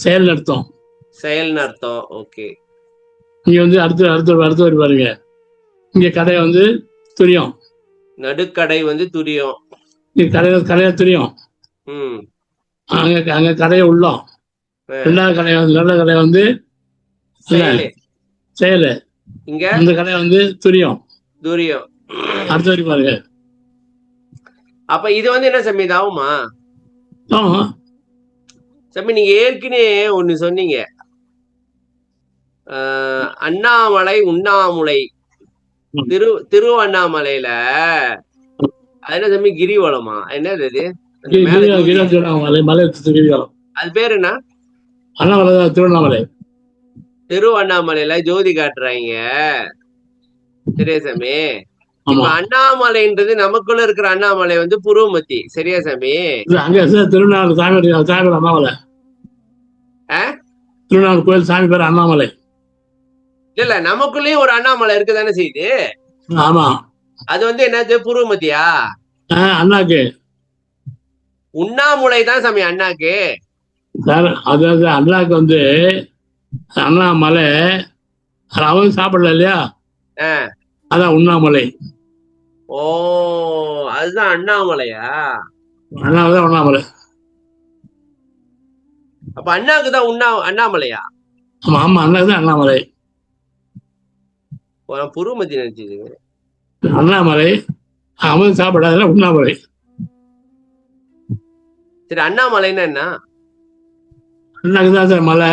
Speaker 1: செயல் அர்த்தம்.
Speaker 2: ஓகே.
Speaker 1: இங்க வந்து அடுத்து பாருங்க. இங்க கடை வந்து துரியம்,
Speaker 2: நடுக்கடை வந்து துரியம்,
Speaker 1: கடையை துரியம். அங்க கடையை உள்ளோம். ரெண்டாவது கடை வந்து செயலு. இங்க அந்த கடை வந்து துரியம். அடுத்த வரைக்கும் பாருங்க.
Speaker 2: அப்ப இது வந்து என்ன சாமி ஆகுமா? சாமி நீங்க ஏற்கனவே ஒண்ணு சொன்னீங்க, அண்ணாமலை உண்ணாமுலை திருவண்ணாமலையில அது என்ன சாமி? கிரிவலமா? என்னது அது? அது பேரு என்ன?
Speaker 1: அண்ணாமலை,
Speaker 2: திருவண்ணாமலையில ஜோதி காட்டுறாங்க, சரியா சாமி? இப்ப அண்ணாமலைன்றது நமக்குள்ள இருக்கிற அண்ணாமலை வந்து புருவமத்தி, சரியா சாமி?
Speaker 1: திருவண்ணாமலை கோயில் சாமி பேர் அண்ணாமலை.
Speaker 2: இல்ல, நமக்குள்ளயும் ஒரு அண்ணாமலை இருக்குதானே செய்யுது.
Speaker 1: ஆமா.
Speaker 2: அது வந்து என்னது? புருவமத்தியா?
Speaker 1: அண்ணாக்கு
Speaker 2: உண்ணாமுலை தான் சாமி அண்ணாக்கு.
Speaker 1: அதாவது அண்ணாக்கு வந்து அண்ணாமலை அவன் சாப்பிடல இல்லையா, அதான் உண்ணாமலை.
Speaker 2: ஓ, அதுதான் அண்ணாமலையா?
Speaker 1: அண்ணாதான் உண்ணாமலை.
Speaker 2: அப்ப அண்ணாக்குதான் அண்ணாமலையா?
Speaker 1: ஆமா ஆமா, அண்ணாதான் அண்ணாமலை.
Speaker 2: புருவமத்தி நினைச்சது
Speaker 1: அண்ணாமலை. அவன் சாப்பிடாத உண்ணாமலை.
Speaker 2: சரி, அண்ணாமலைன்னா என்ன?
Speaker 1: அண்ணாக்குதான் சார் மலை.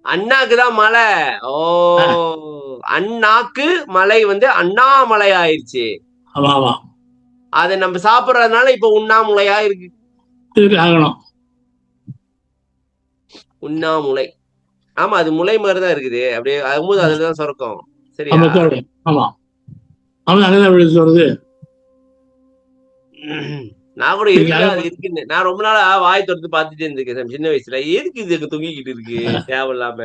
Speaker 2: அண்ணாக்குதான் மலை. ஓ, அண்ணாக்கு மலை வந்து அண்ணாமலை ஆயிடுச்சு.
Speaker 1: ஆமா ஆமா.
Speaker 2: அதை நம்ம சாப்பிடுறதுனால இப்ப உண்ணாமுலையா இருக்கு.
Speaker 1: ஆகணும்.
Speaker 2: உண்ணாமுலை. ஆமா, அது முளை மாதிரிதான் இருக்குது. அப்படியே அகும்போது அதுலதான் சுரக்கும். சரியா?
Speaker 1: ஆமா சார். ஆமா ஆமா, அங்கதான் விழுந்து வருது.
Speaker 2: நான் கூட இருக்குல்ல அது இருக்குன்னு நான் ரொம்ப நாளா வாய் திறந்து பார்த்துட்டே இருந்திருக்கேன் சின்ன வயசுல. எதுக்கு இது தொங்கிக்கிட்டு இருக்கு தேவையில்லாம?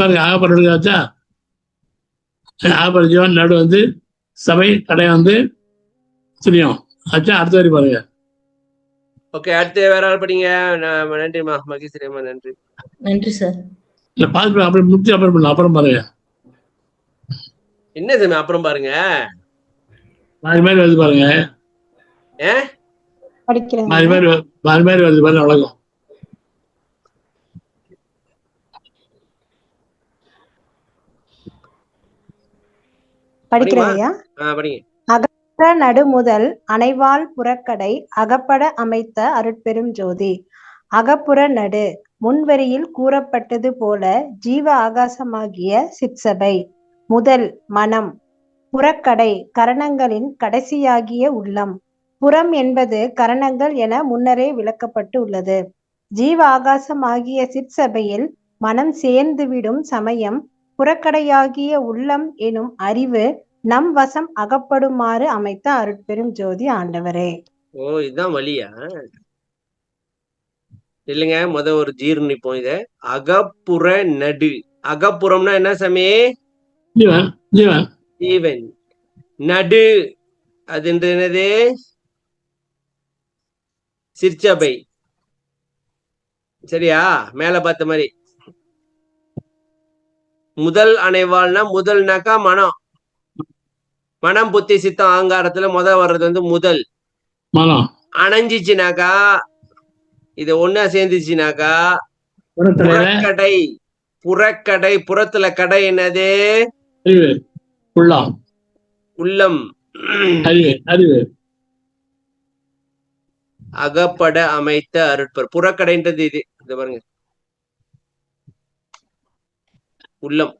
Speaker 1: பாருங்க, ஆகப்படுறது ஆச்சா. ஆகப்பட ஜீவன் நடு வந்து சபை, கடை வந்து துரியம் ஆச்சா. அடுத்த வரி பாருங்க.
Speaker 2: ஓகே, அடுத்து வேற ஆள் படிங்க. நன்றிமா மகேஸ்வரியம்மா, நன்றி.
Speaker 4: நன்றி சார்.
Speaker 1: இல்ல பாத்து அப்புறம் முடிச்சு அப்புறம் பண்ணலாம். அப்புறம் பாருங்க.
Speaker 2: என்ன சாமி அப்புறம் பாருங்க?
Speaker 1: மாறி மாதிரி வருது பாருங்க. மாறி மாதிரி வருது பாருங்க. உலகம்
Speaker 2: படிக்கிறேன்.
Speaker 5: அகப்பட நடுமுதல் அனைவாள் புறக்கடை அகப்பட அமைத்த அருட்பெரும் ஜோதி. அகப்புற நடு முன்வரியில் கூறப்பட்டது போல ஜீவ ஆகாசமாகிய சிற்சபை. முதல் மனம், புறக்கடை கரணங்களின் கடைசியாகிய உள்ளம். புறம் என்பது கரணங்கள் என முன்னரே விளக்கப்பட்டு உள்ளது. ஜீவ ஆகாசமாகிய சிற்சபையில் மனம் சேர்ந்துவிடும் சமயம் புறக்கடையாகிய உள்ளம் எனும் அறிவு நம் வசம் அகப்படுமாறு அமைத்த அருட்பெரும் ஜோதி ஆண்டவரே.
Speaker 2: ஓ, இதுதான் வழியா? இல்லைங்க, ஒரு ஜீர்ணிப்போம் இத. அகப்புற நடு. அகப்புறம்னா என்ன சாமி? ஜீவன். நடு அதுன்றது என்னது? சிற்சபை. சரியா? மேல பார்த்த மாதிரி. முதல் அணைவாள்னா முதல்னாக்கா மனம். மனம் புத்தி சித்தம் அகங்காரத்துல வர்றது வந்து முதல். அணைஞ்சிச்சுனாக்கா, இது ஒன்னா சேர்ந்துச்சுனாக்கா புறக்கடை. புறக்கடை, புறத்துல கடை என்னது? உள்ளம். அகப்பட அமைத்த அருட்பர். புறக்கடைன்றது இது. இது பாருங்க, உள்ளம்.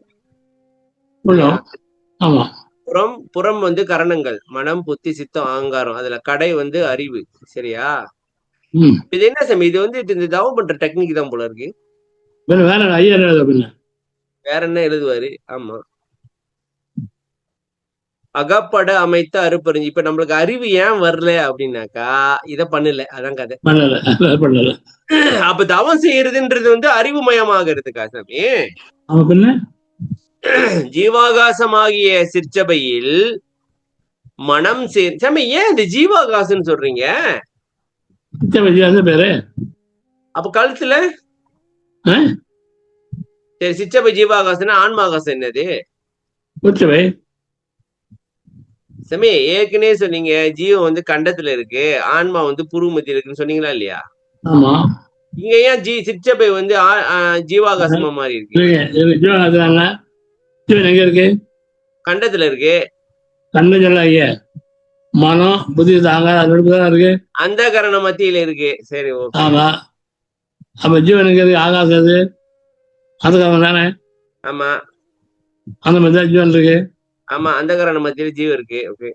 Speaker 2: புறம். புறம் வந்து கரணங்கள், மனம் புத்தி சித்தம் அகங்காரம். அதுல கடை வந்து அறிவு. சரியா? இது என்ன சாமி? இது வந்து இந்த தவம் பண்ற டெக்னிக் தான் போல இருக்கு. வேற என்ன எழுதுவாரு? ஆமா, அகப்பட அமைத்த அருப்பறிஞ்சு. இப்ப நம்மளுக்கு அறிவு ஏன் வரல அப்படின்னாக்கா இத பண்ணல, அதான் கதை. அப்ப தவம் செய்யறதுன்றது வந்து அறிவு மயமாகிறதுக்கா சாமி? ஜீவாகாசமாகிய சிற்சபையில் மனம் சாமி, ஏன் இந்த ஜீவாகாசம் சொல்றீங்க? அப்ப கழுத்துல சரி, சிற்சபை ஜீவாகாசம்னா ஆன்மாகாசம் என்னது சாமி? ஏற்கனவே சொன்னீங்க ஜீவன் வந்து கண்டத்துல இருக்கு, ஆன்மா வந்து புருவ இருக்குன்னு சொன்னீங்களா இல்லையா? இங்க ஏன் சிற்சபை வந்து ஜீவாகாசமா மாறி இருக்கு?
Speaker 1: எங்க இருக்கு?
Speaker 2: கண்டத்துல இருக்கு.
Speaker 1: மனம் புத்தி இருக்கு,
Speaker 2: அந்த கரண மத்தியில இருக்கு. சரி, ஓகே.
Speaker 1: ஆமா. அப்ப ஜீவன் எங்க இருக்கு? ஆகாசம் அது அந்த கரணம் தானே?
Speaker 2: ஆமா,
Speaker 1: அந்த மாதிரி ஜீவன் இருக்கு.
Speaker 2: ஆமா, அந்த கரண மத்தியில ஜீவன் இருக்கு. ஓகே,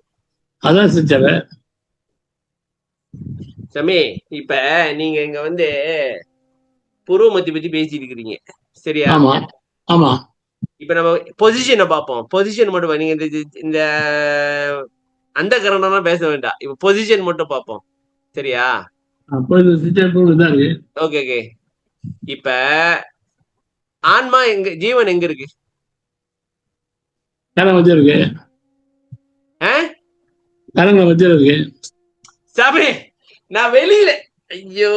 Speaker 1: அதான் சிற்சபை
Speaker 2: சாமி. இப்ப நீங்க இங்க வந்து புருவ மத்தி பத்தி பேசிட்டு இருக்கிறீங்க, சரியா?
Speaker 1: ஆமா ஆமா.
Speaker 2: இப்ப நம்ம பொசிஷனை பார்ப்போம். பொசிஷன் மட்டும் நீங்க இந்த அந்த கரணம்லாம் பேச வேண்டாம். இப்ப பொசிஷன் மட்டும் பார்ப்போம், சரியா? Okay okay. இப்ப ஆன்மா எங்க, ஜீவன் எங்க இருக்கு?
Speaker 1: இருக்கு.
Speaker 2: சாமி, நான் வெளியில, ஐயோ,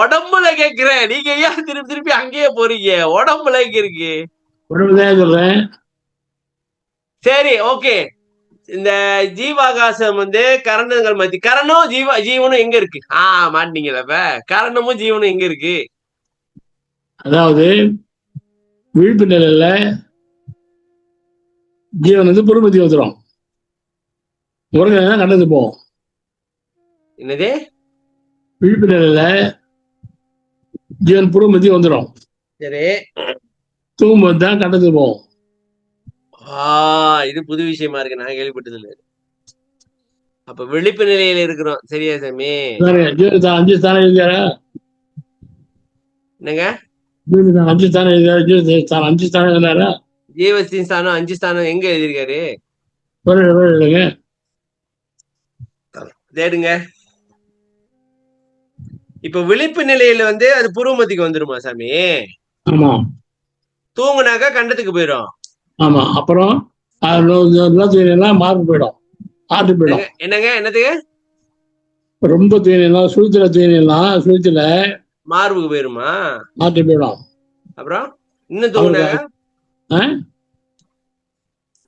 Speaker 2: உடம்புல கேக்குறேன். நீங்க ஏன் திருப்பி திருப்பி அங்கேயே போறீங்க? உடம்புல எங்க இருக்கு?
Speaker 1: சொல்றேன்.
Speaker 2: சரி, ஓகே. இந்த ஜீவாகாசம் வந்து கரணங்கள் மத்தி. கரணம் ஜீவனும் எங்க இருக்கு? மாட்டீங்களா? இப்ப கரணமும் ஜீவனும் எங்க இருக்கு?
Speaker 1: அதாவது விழிப்பு நிலையில ஜீவன் வந்து புறமத்தி வந்துடும். உறங்க கண்டது போவோம்.
Speaker 2: என்னது?
Speaker 1: விழிப்பு நிலையில ஜீவன் புறமத்தி வந்துடும்.
Speaker 2: சரி,
Speaker 1: தூங்கும்போது தான் கண்டது போவோம்.
Speaker 2: இது புது விஷயமா இருக்கு, நான் கேள்விப்பட்டது இல்லை. அப்ப விழிப்பு நிலையில இருக்கிறோம், சரியா சாமி?
Speaker 1: 5 ஸ்தானம் இருக்காரா?
Speaker 2: என்னங்க?
Speaker 1: அஞ்சு ஸ்தானம் அஞ்சு ஸ்தானம்
Speaker 2: ஜீவத்தின் ஸ்தானம் 5 ஸ்தானம் எங்க எழுதியிருக்காரு? தேடுங்க. இப்ப விழிப்பு நிலையில வந்து அது புருவமத்திக்கு வந்துருமா சாமி?
Speaker 1: ஆமா.
Speaker 2: தூங்குனாக்கா கண்டத்துக்கு போயிடும்.
Speaker 1: ஆமா. அப்புறம் மார்பு போயிடும், ஆட்டு போயிடும்.
Speaker 2: என்னங்க? என்னதுக்கு?
Speaker 1: ரொம்ப தூயினா சுழித்துல
Speaker 2: மார்புக்கு போயிருமா?
Speaker 1: ஆட்டு போயிடும்.
Speaker 2: அப்புறம் இன்னும் தூங்குனாங்க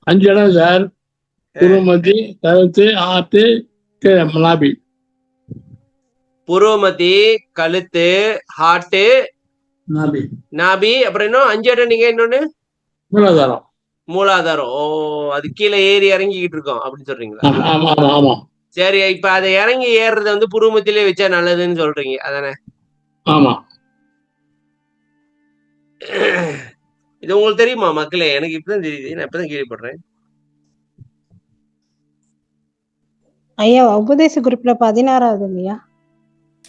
Speaker 1: 5 இடம் சார். புருவமத்தி, கழுத்து, ஆட்டு, நாபி.
Speaker 2: புருவமத்தி, கழுத்து, ஹார்ட்டு, நாபி. அப்புறம் இன்னும் 5 இடம். நீங்க இன்னொன்னு மூலாதாரம். ஓ, அது கீழே ஏறி இறங்கிக்கிட்டு இருக்கோம் அப்படின்னு சொல்றீங்களா? சரி, இப்ப அதை இறங்கி ஏறுறத வந்து புருவமத்திலே வச்சா நல்லதுன்னு சொல்றீங்க அதானே?
Speaker 1: ஆமா.
Speaker 2: இது உங்களுக்கு தெரியுமா மக்களே? எனக்கு இப்பதான் தெரியுது, நான் இப்பதான் கேள்விப்படுறேன்.
Speaker 5: ஐயா உபதேச குறிப்புல 16வது இல்லையா?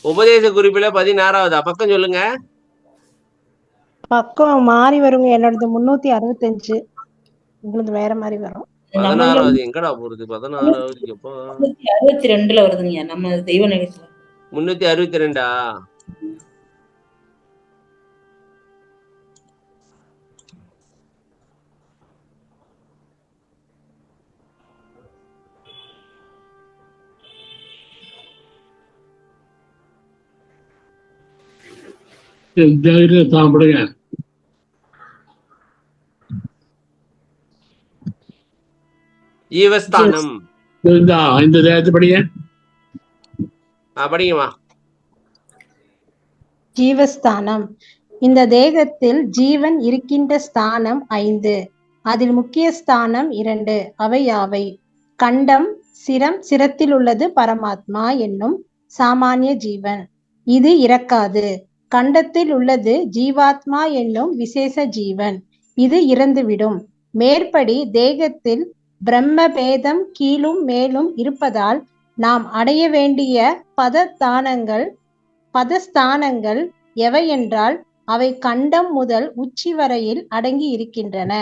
Speaker 2: உபதேச குறிப்புல 16வது பக்கம் சொல்லுங்க.
Speaker 5: பக்கம் மாறி வருங்க. என்னோடது 365, உங்களுக்கு வேற மாதிரி வரும்.
Speaker 2: 16வது எங்கடா போறது? 16வது எப்போ?
Speaker 4: 362ல வருதுங்க நம்ம தெய்வ நிகழ்ச்சியில.
Speaker 2: 362.
Speaker 1: சாப்பிடுங்க.
Speaker 2: ஜீவஸ்தானம்.
Speaker 1: இந்த தேகத்தை படிங்க.
Speaker 2: படிங்கம்மா.
Speaker 5: ஜீவஸ்தானம். இந்த தேகத்தில் ஜீவன் இருக்கின்ற ஸ்தானம் 5. அதில் முக்கிய ஸ்தானம் 2. அவை யாவை? கண்டம், சிரம். சிரத்தில் உள்ளது பரமாத்மா என்னும் சாமானிய ஜீவன், இது இறக்காது. கண்டத்தில் உள்ளது ஜீவாத்மா என்னும் விசேஷ ஜீவன், இது இறந்துவிடும். மேற்படி தேகத்தில் பிரம்ம பேதம் கீழும் மேலும் இருப்பதால் நாம் அடைய வேண்டிய பதஸ்தானங்கள் எவையென்றால் அவை கண்டம் முதல் உச்சி வரையில் அடங்கி இருக்கின்றன.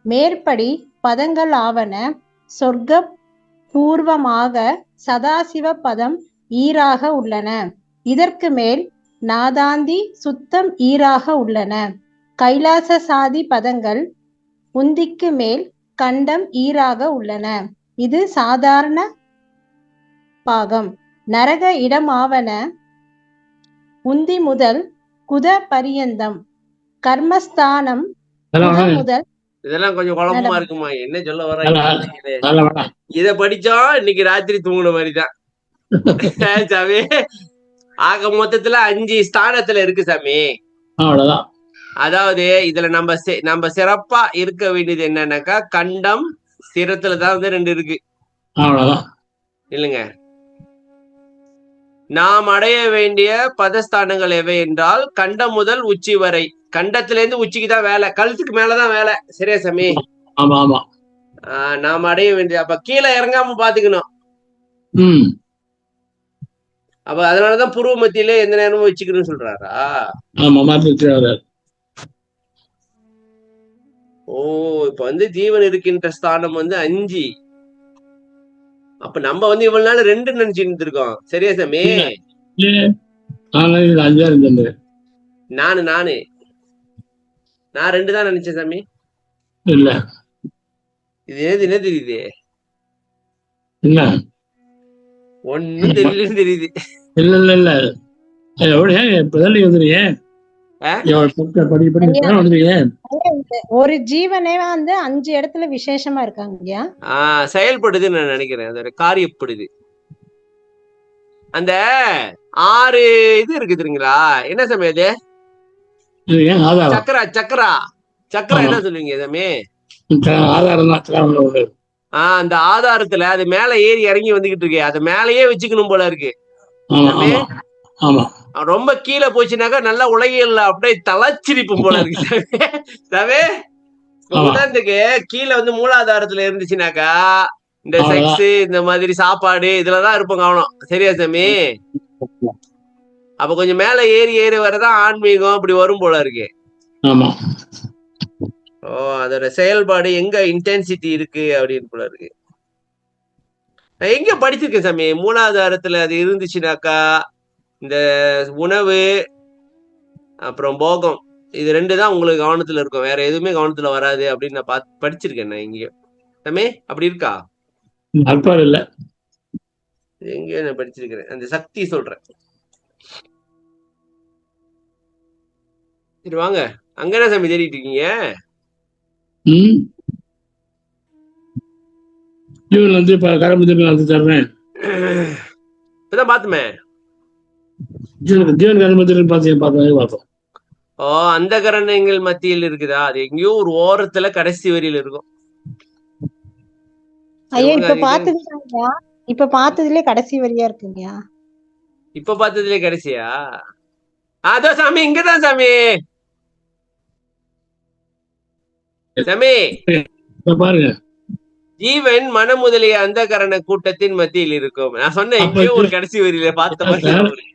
Speaker 5: மேற்படி பதங்கள் ஆவன: சொர்க்க பூர்வமாக சதாசிவ பதம் ஈராக உள்ளன. இதற்கு மேல் நாதாந்தி சுத்தம் ஈராக உள்ளன. கைலாச சாதி பதங்கள் உந்திக்கு மேல் கண்டம் ஈராக உள்ளன. இது சாதாரண பாகம். நரக இடமாவன உந்தி முதல் குத பரியந்தம். கர்மஸ்தானம் முதல்.
Speaker 2: இதெல்லாம் கொஞ்சம் குழப்பமா இருக்குமா? என்ன சொல்ல வர? இத படிச்சா இன்னைக்கு ராத்திரி தூங்குன மாதிரிதான் சாமி. ஆக மொத்தத்துல 5 ஸ்தானத்துல இருக்கு சாமி.
Speaker 1: அவ்வளவுதான்.
Speaker 2: அதாவது இதுல நம்ம சிறப்பா இருக்க வேண்டியது என்னன்னாக்கா, கண்டம் சிரத்துலதான் வந்து 2 இருக்கு.
Speaker 1: அவ்வளவுதான்
Speaker 2: இல்லைங்க. நாம் அடைய வேண்டிய பதஸ்தானங்கள் எவை என்றால் கண்டம் முதல் உச்சி வரை. கண்டத்துல இருந்து உச்சிக்கு தான் வேலை, கழுத்துக்கு மேலதான் வேலை. சரியா சாமி?
Speaker 1: ஆமா ஆமா.
Speaker 2: நாம் அடைய வேண்டிய அப்ப கீழே இறங்காம பாத்துக்கணும். அப்ப அதனாலதான் புருவ மத்தியில எந்த நேரமும் வச்சுக்கணும்னு சொல்றாரா? ஓ, இப்ப வந்து ஜீவன் இருக்கின்ற ஸ்தானம் வந்து 5. அப்ப நம்ம வந்து இவ்வளவு நாள் 2 நினைச்சுட்டு இருந்திருக்கோம். சரியா சாமி? நான் 2 தான் நினைச்சேன் சாமி.
Speaker 1: இல்ல,
Speaker 2: இது என்ன தெரியுது? ஒன்னும் தெரியலன்னு தெரியுது.
Speaker 1: இல்ல
Speaker 5: ஒரு ஜீவனே வந்து 5 இடத்துல விசேஷமா இருக்காங்க.
Speaker 2: செயல்படுதுன்னு நான் நினைக்கிறேன். அதோட காரியப்படுது. அந்த 6 இது இருக்கு தெரியுங்களா? என்ன சமயம்? சக்கரா சக்கரா சக்கரா என்ன சொல்லுவீங்க சாமி? அந்த ஆதாரத்துல அது மேல ஏறி இறங்கி வந்துகிட்டு இருக்கு. அது மேலேயே வச்சுக்கணும் போல இருக்கு. ரொம்ப கீழே போச்சுனாக்கா நல்லா உலகியல்ல அப்படியே தலச்சிரிப்பும் போல இருக்கு சாமி. உதாரணத்துக்கு கீழே வந்து மூலாதாரத்துல இருந்துச்சுனாக்கா இந்த செக்ஸ், இந்த மாதிரி சாப்பாடு இதுலதான் இருப்போம் கவனம். சரியா சாமி? அப்ப கொஞ்சம் மேல ஏறி ஏறி வரதான் ஆன்மீகம் அப்படி வரும் போல இருக்கு.
Speaker 1: ஆமா.
Speaker 2: ஓ, அதோட செயல்பாடு எங்க இன்டென்சிட்டி இருக்கு அப்படின்னு போல இருக்கு. நான் எங்க படிச்சிருக்கேன் சாமி, மூலாதாரத்துல அது இருந்துச்சுனாக்கா இந்த உணவு அப்புறம் போகம் இது 2 தான் உங்களுக்கு கவனத்துல இருக்கும், வேற எதுவுமே கவனத்துல வராது அப்படின்னு நான் படிச்சிருக்கேன். நான் எங்கேயோ சாமி அப்படி இருக்கா?
Speaker 1: அற்பாடு இல்ல,
Speaker 2: எங்கேயோ நான் படிச்சிருக்கிறேன், அந்த சக்தி சொல்றேன். சரி வாங்க, அங்க என்ன சாமி தேடிட்டு இருக்கீங்க?
Speaker 1: ஜீவன் வந்து இப்ப கரம்பு வந்து தர்றேன்,
Speaker 2: இப்பதான் பாத்துமே.
Speaker 1: ஜீவன் கரம்பு பார்த்தோம்.
Speaker 2: ஓ, அந்த கரணங்கள் மத்தியில் இருக்குதா? அது எங்கேயோ ஒரு ஓரத்துல கடைசி வரியில இருக்கும்.
Speaker 5: ஐயா இப்ப பார்த்ததுலயே கடைசி வரியா இருக்குங்கயா.
Speaker 2: இப்ப பார்த்ததுலயே கடைசியா? அதோ சாமி, இங்கதான் சாமி. சாமி
Speaker 1: பாருங்க,
Speaker 2: ஜீவன் மன முதலிய அந்த கரண கூட்டத்தின் மத்தியில் இருக்கும். நான் சொன்னேன் எங்கேயோ ஒரு கடைசி வரியில பார்த்த மாதிரி.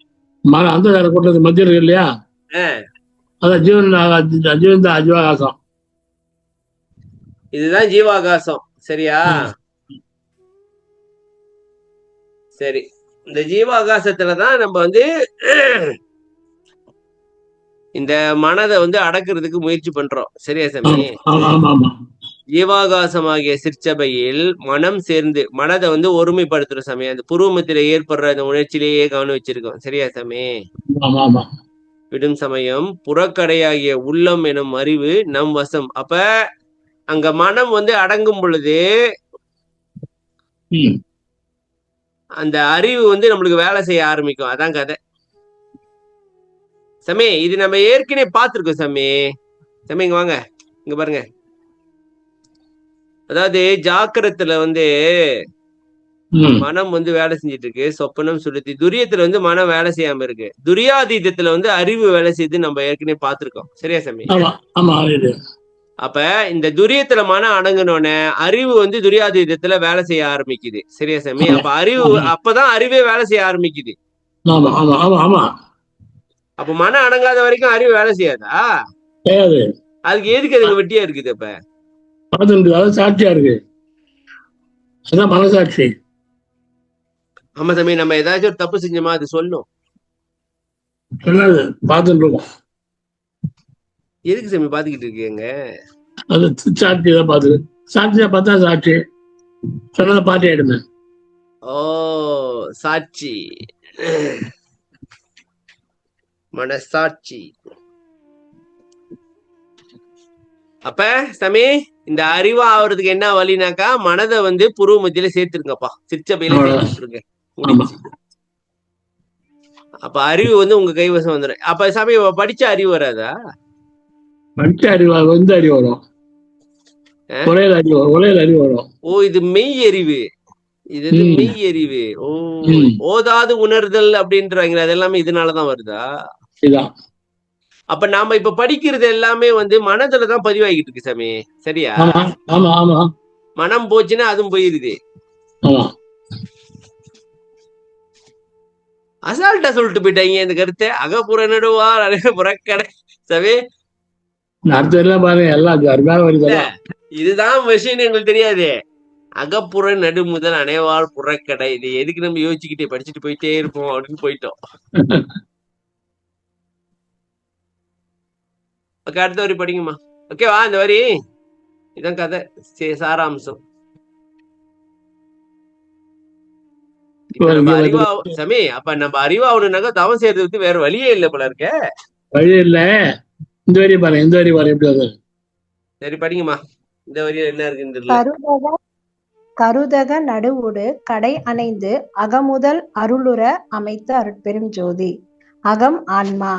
Speaker 1: அந்த கரண கூட்டத்தின் மத்தியில் இருக்கு இல்லையா? அதான் ஜீவன் தான் ஜீவாகாசம்.
Speaker 2: இதுதான் ஜீவாகாசம், சரியா? சரி, இந்த ஜீவாகாசத்துலதான் நம்ம வந்து இந்த மனதை வந்து அடக்குறதுக்கு முயற்சி பண்றோம், சரியா சாமி? ஜீவாகாசமாகிய சிற்சபையில் மனம் சேர்ந்து மனதை வந்து ஒருமைப்படுத்துற சமயம் அந்த புருவமத்தில ஏற்படுற அந்த உணர்ச்சியிலேயே கவனம் வச்சிருக்கோம், சரியா சாமி? விடும் சமயம் புறக்கடையாகிய உள்ளம் எனும் அறிவு நம் வசம். அப்ப அங்க மனம் வந்து அடங்கும் பொழுது அந்த அறிவு வந்து நம்மளுக்கு வேலை செய்ய ஆரம்பிக்கும். அதான் கதை சாமி. இது நம்ம ஏற்கனவே பார்த்திருக்கோம் சாமி. சாமி இங்க வாங்க, இங்க பாருங்க. அதாவது ஜாக்கிரத்துல வந்து மனம் வந்து வேலை செஞ்சிட்டு இருக்கு, சொப்பனம் சுளுத்தி. துரியத்துல வந்து மனம் வேலை செய்யாம இருக்கு. துரியாதீதத்துல வந்து அறிவு வேலை செய்து நம்ம ஏற்கனவே பார்த்திருக்கோம், சரியா சாமி? அப்ப இந்த துரியத்துல மனம் அடங்கினோடனே அறிவு வந்து துரியாதீதத்துல வேலை செய்ய ஆரம்பிக்குது, சரியா சாமி? அப்ப அறிவு அப்பதான் அறிவே வேலை செய்ய ஆரம்பிக்குது. அப்ப மனம் அடங்காத வரைக்கும் அறிவு வேலை செய்யாதா? அதுக்கு எதுக்கு அதுக்கு வெட்டியா இருக்குது? அப்ப
Speaker 1: சாட்சியா இருக்கு, அதான் மனசாட்சி.
Speaker 2: ஆமா சாமி, நம்ம ஏதாச்சும் ஒரு தப்பு செஞ்சோமா அது சொல்லும். எதுக்கு சாமி பாத்துக்கிட்டு இருக்கீங்க?
Speaker 1: அது சாட்சி தான் பாத்துரு, சாட்சியா பார்த்தா சாட்சி சொன்னதை பாட்டி ஆயிடுமே.
Speaker 2: ஓ, சாட்சி, மனசாட்சி. அப்ப சாமி இந்த அறிவா ஆகுறதுக்கு என்ன வழினாக்கா மனதை வந்து புருவ மத்தியில சேர்த்துருங்கப்பா, சிற்சபையில சேர்த்துருங்க. அப்ப அறிவு வந்து உங்க கைவசம் வந்துடும். அப்ப சாமி படிச்ச அறிவு வராதா?
Speaker 1: படிச்ச அறிவு வந்து அறிவு வரும், அறிவு வரும்.
Speaker 2: ஓ, இது மெய் அறிவு, இது மெய் அறிவு. ஓ, ஓதாது உணர்தல் அப்படின்றாங்க, அது எல்லாமே இதனாலதான் வருதா?
Speaker 1: இதான்.
Speaker 2: அப்ப நாம இப்ப படிக்கிறது எல்லாமே வந்து மனதுலதான் பதிவாகிட்டு இருக்கு சாமி, சரியா? மனம் போச்சுன்னா அதுவும் போயிருது. அசால்ட்டா சொல்லிட்டு போயிட்டாங்க இந்த கருத்தை. அகப்புற நடுவார் புறக்கடை சாமி. இதுதான் விஷயம் எங்களுக்கு தெரியாது. அகப்புற நடு முதல் அனைவாள் புறக்கடை. இது எதுக்கு நம்ம யோசிச்சுக்கிட்டே படிச்சுட்டு போயிட்டே இருப்போம் அப்படின்னு போயிட்டோம். அடுத்த வரி படிங்கம்மா. ஓகேவா? இந்த வரி இதான் கதை, சாராம்சம். அறிவா சாமி, அப்ப நம்ம அறிவாகணும்னாக்கா தவம் செய்யறது வந்து வேற வழியே இல்லை போல இருக்க.
Speaker 1: வழி இல்ல. இந்த வரி பாருங்க, இந்த வரி பாருங்க எப்படி வருது.
Speaker 2: சரி படிங்கம்மா, இந்த வரியில என்ன இருக்குன்னு.
Speaker 5: கருதக நடுவுடு கடை அணைந்து அகமுதல் அருளுற அமைத்த அருட்பெரும் ஜோதி. அகம் ஆன்மா,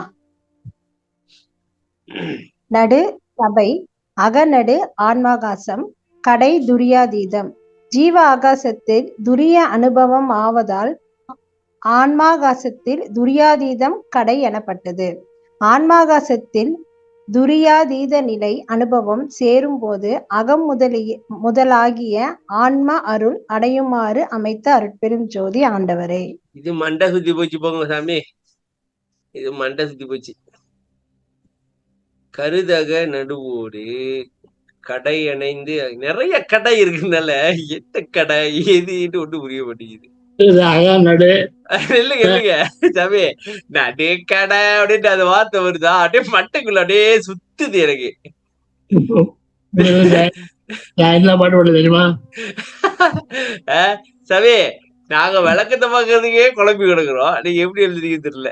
Speaker 5: நடு சபை, அகநடு ஆன்மாகாசம், கடை துரியாதீதம். ஜீவ ஆகாசத்தில் துரிய அனுபவம் ஆவதால் ஆன்மாகாசத்தில் துரியாதீதம் கடை எனப்பட்டது. ஆன்மாகாசத்தில் துரியாதீத நிலை அனுபவம் சேரும் போது அகம் முதலாகிய ஆன்மா அருள் அடையுமாறு அமைத்த அருட்பெரும் ஜோதி ஆண்டவரே.
Speaker 2: இது மண்ட சுத்தி போச்சு போங்க சாமி. இது மண்டை சுத்தி போச்சு. கருதக நடுவோடு கடை அணைந்து, நிறைய கடை இருக்குனால எந்த கடை எதுன்னு ஒண்ணு புரிய மாட்டேங்குது.
Speaker 1: நடு
Speaker 2: இல்லைங்க இல்லைங்க சாமி, நடு கடை அப்படின்ட்டு அந்த வார்த்தை வருதா, அப்படியே மட்டைக்குள்ள அப்படியே சுத்துது எனக்கு.
Speaker 1: நான் என்ன பாட்டு பாட தெரியுமா?
Speaker 2: சாமி, நாங்க விளக்கத்தை பாக்குறதுக்கே குழம்பி கிடக்குறோம், நீங்க எப்படி எழுதுறீங்க தெரியல.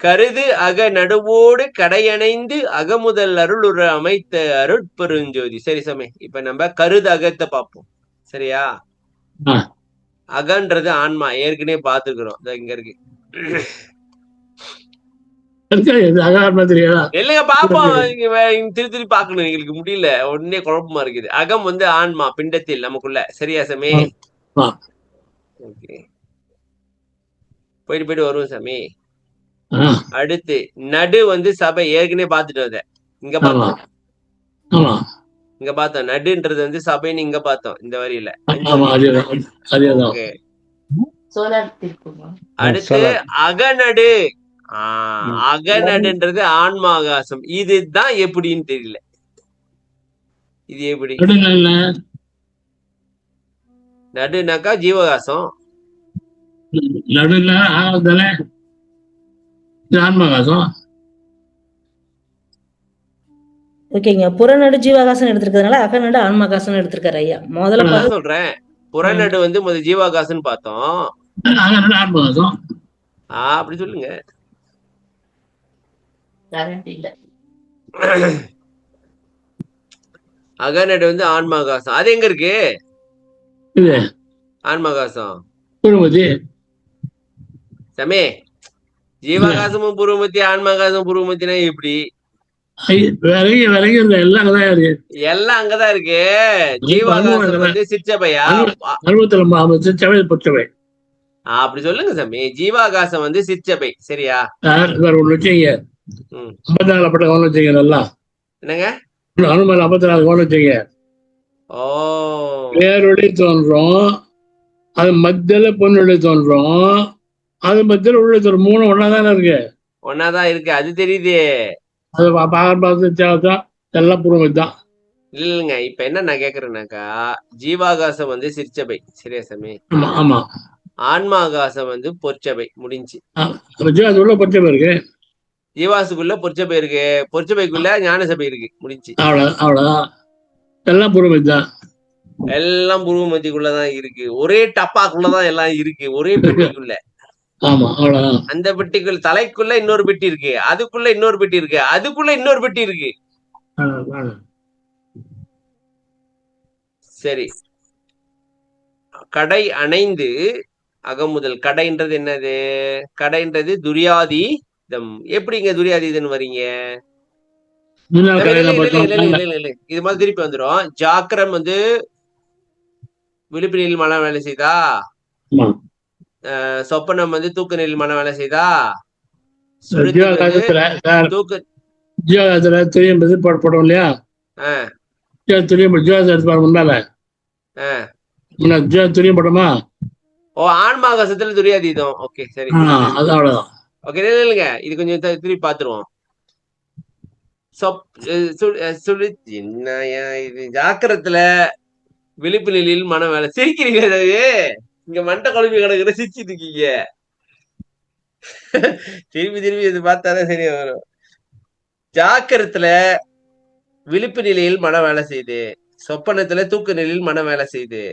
Speaker 2: கருது அக நடுவோடு கடையணைந்து அகமுதல் அருளுற அமைத்த அருட்பெருஞ்சோதி. சரி சாமி, இப்ப நம்ம கருது அகத்தை பார்ப்போம். சரியா? அகன்றது ஆன்மா, ஏற்கனவே பார்த்துக்கிறோம், இங்க இருக்கு. இல்லைங்க பாப்போம், திருத்தி பாக்கணும், எங்களுக்கு முடியல, உடனே குழப்பமா இருக்குது. அகம் வந்து ஆன்மா, பிண்டத்தில் நமக்குள்ள. சரியா சாமி? ஓகே, போயிட்டு போயிட்டு வருவோம் சாமி. அடுத்து நடு வந்து சபை, ஏற்கனவே பார்த்துட்டு வந்த, இங்க பார்த்தோம். இங்க பார்த்தோம், நடுன்றது வந்து சபைன்னு இங்க பார்த்தோம், இந்த வரியில. அடுத்து அகநடு. அகநடுன்றது ஆன்மாகாசம். இதுதான் எப்படின்னு தெரியல. இது எப்படி? நடுனாக்கா ஜீவகாசம்,
Speaker 4: ஓகேங்க. புறநடு ஜீவாகாசம் எடுத்திருக்கிறதுனால அகநடு ஆன்மாகாசம் எடுத்திருக்காரு ஐயா. முதல்ல
Speaker 2: சொல்றேன், புறநடு வந்து முதல் ஜீவாகாசம் பார்த்தோம். அப்படி சொல்லுங்க. அகநடு வந்து ஆன்மாகாசம். அது எங்க இருக்கு ஆன்மாகாசம்? சமே, ஜீவாகாசமும் பூர்வமத்தி, ஆன்மாகாசம் பூர்வமத்தினா எப்படி? எல்லாம் அங்கதான் இருக்கு. ஜீவாகாசம் வந்து சிற்றபையா? அப்படி சொல்லுங்க சாமி. ஜீவாகாசம் வந்து சிற்றபை. சரியா? என்னங்க?
Speaker 1: பேரொளி தோன்றும், அது மத்தியில பொன்னொழி தோன்றும், அது மத்தியில உள்ள தோன்றும். மூணு ஒன்னாதானே இருக்கு.
Speaker 2: ஒன்னாதான் இருக்கு, அது தெரியுது.
Speaker 1: அது எல்லாம் பூர்வம்.
Speaker 2: இல்லைங்க, இப்ப என்ன நான் கேக்குறேன்னாக்கா, ஜீவாகாசம் வந்து சிற்சபை. சரியா சாமி?
Speaker 1: ஆமா.
Speaker 2: ஆன்மாகாசம் வந்து பொற்சபை. முடிஞ்சு.
Speaker 1: பொற்சபை இருக்கு,
Speaker 2: ஜீவாசுக்குள்ள பொற்சபை இருக்கு, பொற்சபைக்குள்ள ஞான சபை இருக்கு. முடிஞ்சு.
Speaker 1: அவ்வளவுதான். எல்லாம் பூர்வம்.
Speaker 2: எல்லாம் பூர்வமத்திக்குள்ளதான் இருக்கு. ஒரே டப்பாக்குள்ளதான் எல்லாம் இருக்கு, ஒரே பெட்டிக்குள்ள.
Speaker 1: ஆமா, அவ்வளவுதான்.
Speaker 2: அந்த பெட்டிக்குள்ள தலைக்குள்ள இன்னொரு பெட்டி இருக்கு, அதுக்குள்ள இன்னொரு பெட்டி இருக்கு, அதுக்குள்ள இன்னொரு பெட்டி இருக்கு. சரி, கடை அணைந்து அகமுதல். கடைன்றது என்னது? கடைன்றது துரியாதீதம். எப்படிங்க துரியாதீதம் வரீங்க? இது மாதிரி திருப்பி வந்துடும். ஜாக்கிரம் வந்து விழிப்பு நிலையில் மன வேலை செய்தா, சொப்பனம் வந்து தூக்க நிலையில் மன வேலை செய்தா, தூக்க
Speaker 1: போடும் இல்லையா? துரியம் படமா?
Speaker 2: ஓ, ஆன்மாகாசத்துல துரியாதீதம். ஓகே, சரி. ஓகே, இல்லைங்க, இது கொஞ்சம் திருப்பி பாத்துருவோம். என்னையா இது? ஜாக்கிரத்துல விழிப்பு நிலையில் மன வேலை. சிரிக்கிறீங்க, இங்க மண்டை குழம்பி கிடக்குற, சிரிச்சிட்டு இருக்கீங்க. திருப்பி திருப்பி இது பார்த்தாதான் சரியா வரும். ஜாக்கிரத்துல விழிப்பு நிலையில் மன வேலை செய்யுது, சொப்பனத்துல தூக்க நிலையில் மன வேலை செய்யுது,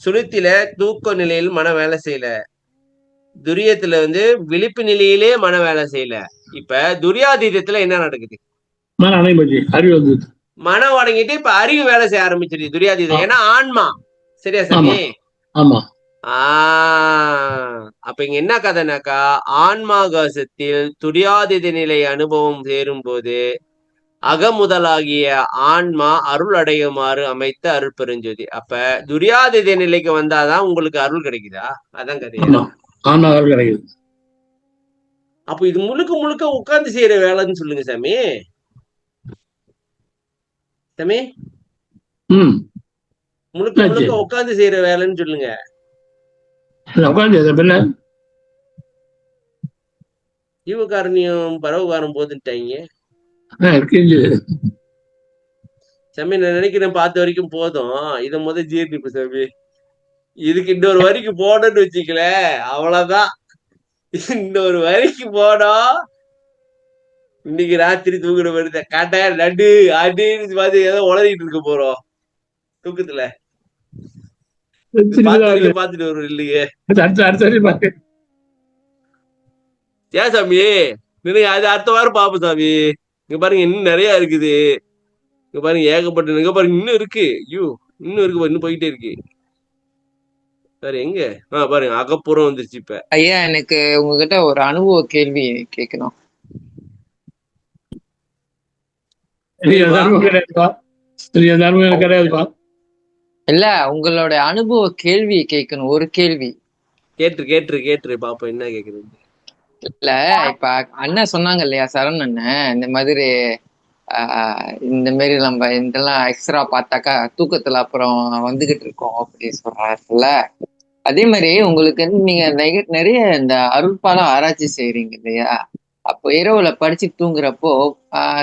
Speaker 2: சுளுத்தில தூக்க நிலையில் மன வேலை செய்யல, துரியத்துல வந்து விழிப்பு நிலையிலே மன வேலை செய்யல. இப்ப துரியாதீதத்துல என்ன நடக்குது? மனம் அடங்கிட்டு இப்ப அறிவு வேலை செய்ய ஆரம்பிச்சிருது துரியாதீதம். ஏன்னா ஆன்மா. சரியா சாமி?
Speaker 1: ஆமா.
Speaker 2: அப்ப இங்க என்ன கதைனாக்கா, ஆன்மாகாசத்தில் துரியாதீத நிலை அனுபவம் சேரும் போது அகமுதலாகிய ஆன்மா அருள் அடையுமாறு அமைத்த அருள் பெருஞ்சோதி. அப்ப துரியாதீத நிலைக்கு வந்தாதான் உங்களுக்கு அருள் கிடைக்குதா? அதான் கதையா? அப்ப இது முழுக்க முழுக்க உட்கார்ந்து செய்யற வேலைன்னு சொல்லுங்க சாமி. சாமி, முழுக்க முழுக்க உட்கார்ந்து செய்யற வேலைன்னு சொல்லுங்க. ஜீவகாரணியம் பரவகாரம் போதுட்டாங்க. சாமி நான் நினைக்கிறேன் பார்த்த வரைக்கும் போதும். இதை ஜீர்ணிப்பு சாமி. இதுக்கு இன்னொரு வரிக்கு போனோம்னு வச்சுக்கல, அவ்வளவுதான். இன்னொரு வரிக்கு போனோம், இன்னைக்கு ராத்திரி தூங்குற வருது காட்ட நடு அப்படின்னு பார்த்து ஏதோ உளறிட்டு இருக்க போறோம் தூக்கத்துல. பாத்துட்டு வரும் இல்லையே. ஏன் சாமி நீங்க அது அடுத்த வாரம் பாப்போம் சாமி. இங்க பாருங்க இன்னும் நிறைய இருக்குது. இங்க பாருங்க ஏகப்பட்ட, இங்க பாருங்க இன்னும் இருக்கு. ஐயோ இன்னும் இருக்கு, இன்னும் போயிட்டே இருக்கு. சார் எங்க பாருங்க அகப்புறம் வந்துருச்சு. இப்ப
Speaker 6: ஐயா எனக்கு உங்ககிட்ட ஒரு அனுபவ கேள்வி கேட்கணும். இல்ல உங்களோட அனுபவ கேள்வி கேட்கணும். ஒரு கேள்வி
Speaker 2: கேட்டு பாப்போம் என்ன கேக்குறது.
Speaker 6: இல்ல இப்ப அண்ணன் சொன்னாங்க இல்லையா, சரண் அண்ணன், இந்த மாதிரி நம்ம இதெல்லாம் எக்ஸ்ட்ரா பார்த்தாக்கா தூக்கத்துல அப்புறம் வந்துகிட்டு இருக்கோம் அப்படி சொல்றாருல்ல. அதே மாதிரி உங்களுக்கு நீங்க நிறைய இந்த அருட்பாலம் ஆராய்ச்சி செய்யறீங்க இல்லையா. அப்போ இரவுல படிச்சு தூங்குறப்போ